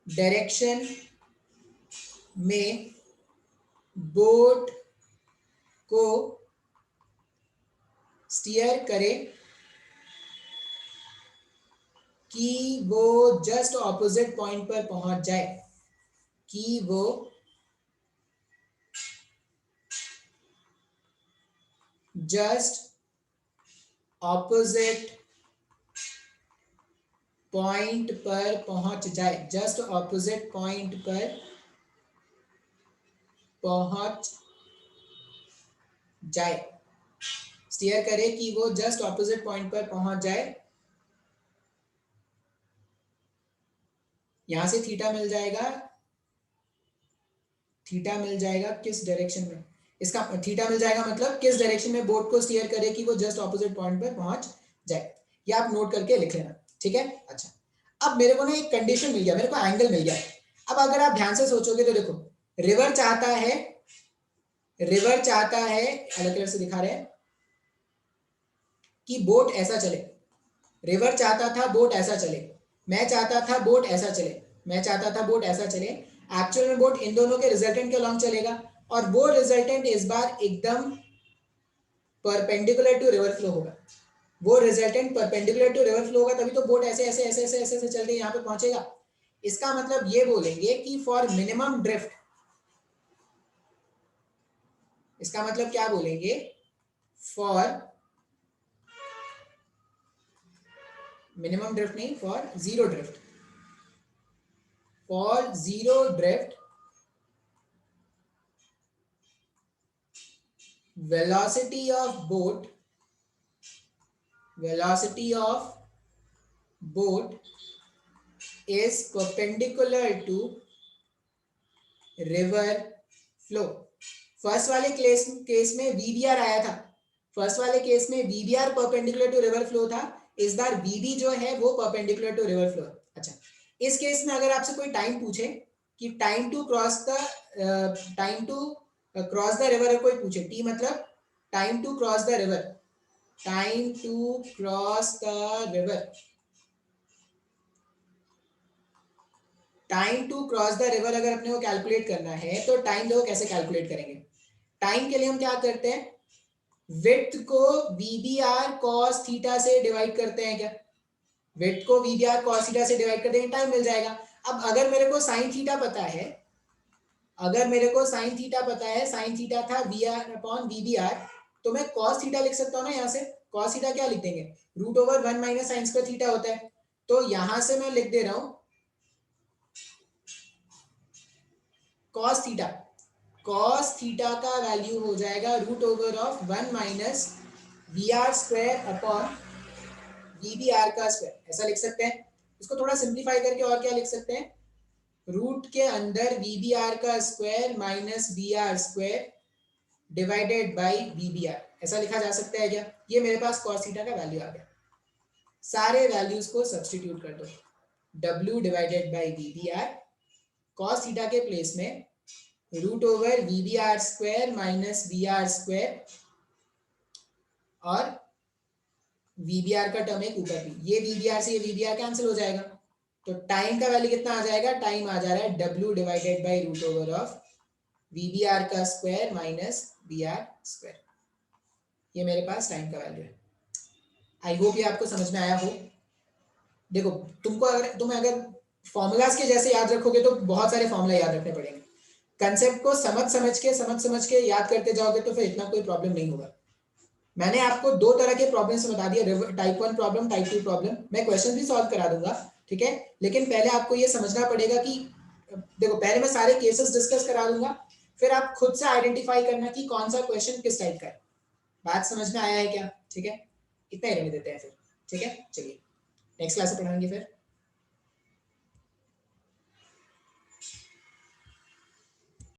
डायरेक्शन में बोट को स्टीयर करें कि वो जस्ट ऑपोजिट पॉइंट पर पहुंच जाए, कि वो जस्ट ऑपोजिट पॉइंट पर पहुंच जाए, जस्ट ऑपोजिट पॉइंट पर पहुंच जाए, स्टीयर करे कि वो जस्ट ऑपोजिट पॉइंट पर पहुंच जाए। यहां से थीटा मिल जाएगा, थीटा मिल जाएगा किस डायरेक्शन में, इसका थीटा मिल जाएगा मतलब किस डायरेक्शन में बोट को स्टीयर करे कि वो जस्ट ऑपोजिट पॉइंट पर पहुंच जाए। ये आप नोट करके लिख लेना, ठीक है। अच्छा, अब मेरे को ना एक कंडीशन मिल गया, मेरे को एंगल मिल गया। अब अगर आप ध्यान से सोचोगे तो देखो, रिवर चाहता है, रिवर चाहता है, अलग कलर से दिखा रहे हैं कि बोट ऐसा चले, रिवर चाहता था बोट ऐसा चले, मैं चाहता था बोट ऐसा चले, मैं चाहता था बोट ऐसा चले। एक्चुअल में बोट इन दोनों के रिजल्टेंट के अलॉन्ग चलेगा और वो रिजल्टेंट इस बार एकदम परपेंडिकुलर टू रिवर फ्लो होगा, वो resultant perpendicular to river flow होगा, तभी तो बोट ऐसे ऐसे ऐसे ऐसे ऐसे, ऐसे चल के यहाँ पे पहुंचेगा। इसका मतलब ये बोलेंगे कि फॉर मिनिमम ड्रिफ्ट, इसका मतलब क्या बोलेंगे, फॉर मिनिमम ड्रिफ्ट नहीं, for zero drift, for zero drift velocity of boat, velocity of boat is perpendicular to river flow। First वाले केस में वीबीआर आया था, फर्स्ट वाले केस में VBR perpendicular to river flow था, इस बार वीबी जो है वो परपेंडिकुलर टू रिवर फ्लो। अच्छा, इस केस में अगर आपसे कोई टाइम पूछे कि time to cross the, time to cross the river, कोई पूछे टी मतलब time to cross the river, time to cross the river, time to cross the river अगर अपने को कैलकुलेट करना है तो टाइम देखो कैसे कैलकुलेट करेंगे। टाइम के लिए हम क्या करते हैं, विड्थ को वीबीआर कॉस थीटा से डिवाइड करते हैं क्या, विड्थ को वीबीआर कॉस थीटा से डिवाइड कर देंगे, टाइम मिल जाएगा। अब अगर मेरे को साइन थीटा पता है, अगर मेरे को साइन थीटा पता है, साइन थीटा था वी आर अपॉन वीबीआर, तो मैं कॉस थीटा लिख सकता हूँ ना, यहाँ से कॉस थीटा क्या लिख देंगे, root over 1 minus sine square theta होता है। तो यहां से मैं लिख दे रहा हूं कॉस थीटा, कॉस थीटा का वैल्यू हो जाएगा root over of 1 minus V R square upon V B R का स्क्वायर, ऐसा लिख सकते हैं। इसको थोड़ा सिंप्लीफाई करके और क्या लिख सकते हैं, रूट के अंदर वी बी आर का square minus B R square divided by V B R, ऐसा लिखा जा सकता है क्या। ये मेरे पास कॉस थीटा का वैल्यू आ गया, सारे वैल्यूज को सब्सटीट्यूट कर दो, w divided by V B R, cos theta के प्लेस में root over V B R square minus B R square और वीबीआर का टर्म एक ऊपर भी, ये वीबीआर से ये वीबीआर कैंसिल हो जाएगा, तो टाइम का वैल्यू कितना आ जाएगा, टाइम आ जा रहा है w divided by root over of VBR का स्क्वायर माइनस बीआर स्क्वायर, ये मेरे पास टाइम का वैल्यू है। आई होप ये आपको समझ में आया हो। देखो तुमको अगर तुम अगर फॉर्मूलाज के जैसे याद रखोगे तो बहुत सारे फॉर्मूला याद रखने पड़ेंगे, कंसेप्ट को समझ के याद करते जाओगे तो फिर इतना कोई प्रॉब्लम नहीं होगा। मैंने आपको दो तरह के प्रॉब्लम्स बता दिए, टाइप 1 प्रॉब्लम, टाइप 2 प्रॉब्लम, मैं क्वेश्चन भी सॉल्व करा दूंगा, ठीक है। लेकिन पहले आपको ये समझना पड़ेगा कि देखो पहले मैं सारे केसेस डिस्कस करा दूंगा, फिर आप खुद से आइडेंटिफाई करना कि कौन सा क्वेश्चन किस टाइप का है। बात समझ में आया है क्या, ठीक है, इतना ही रहने देते हैं फिर, ठीक है। चलिए नेक्स्ट क्लास में पढ़ाएंगे फिर।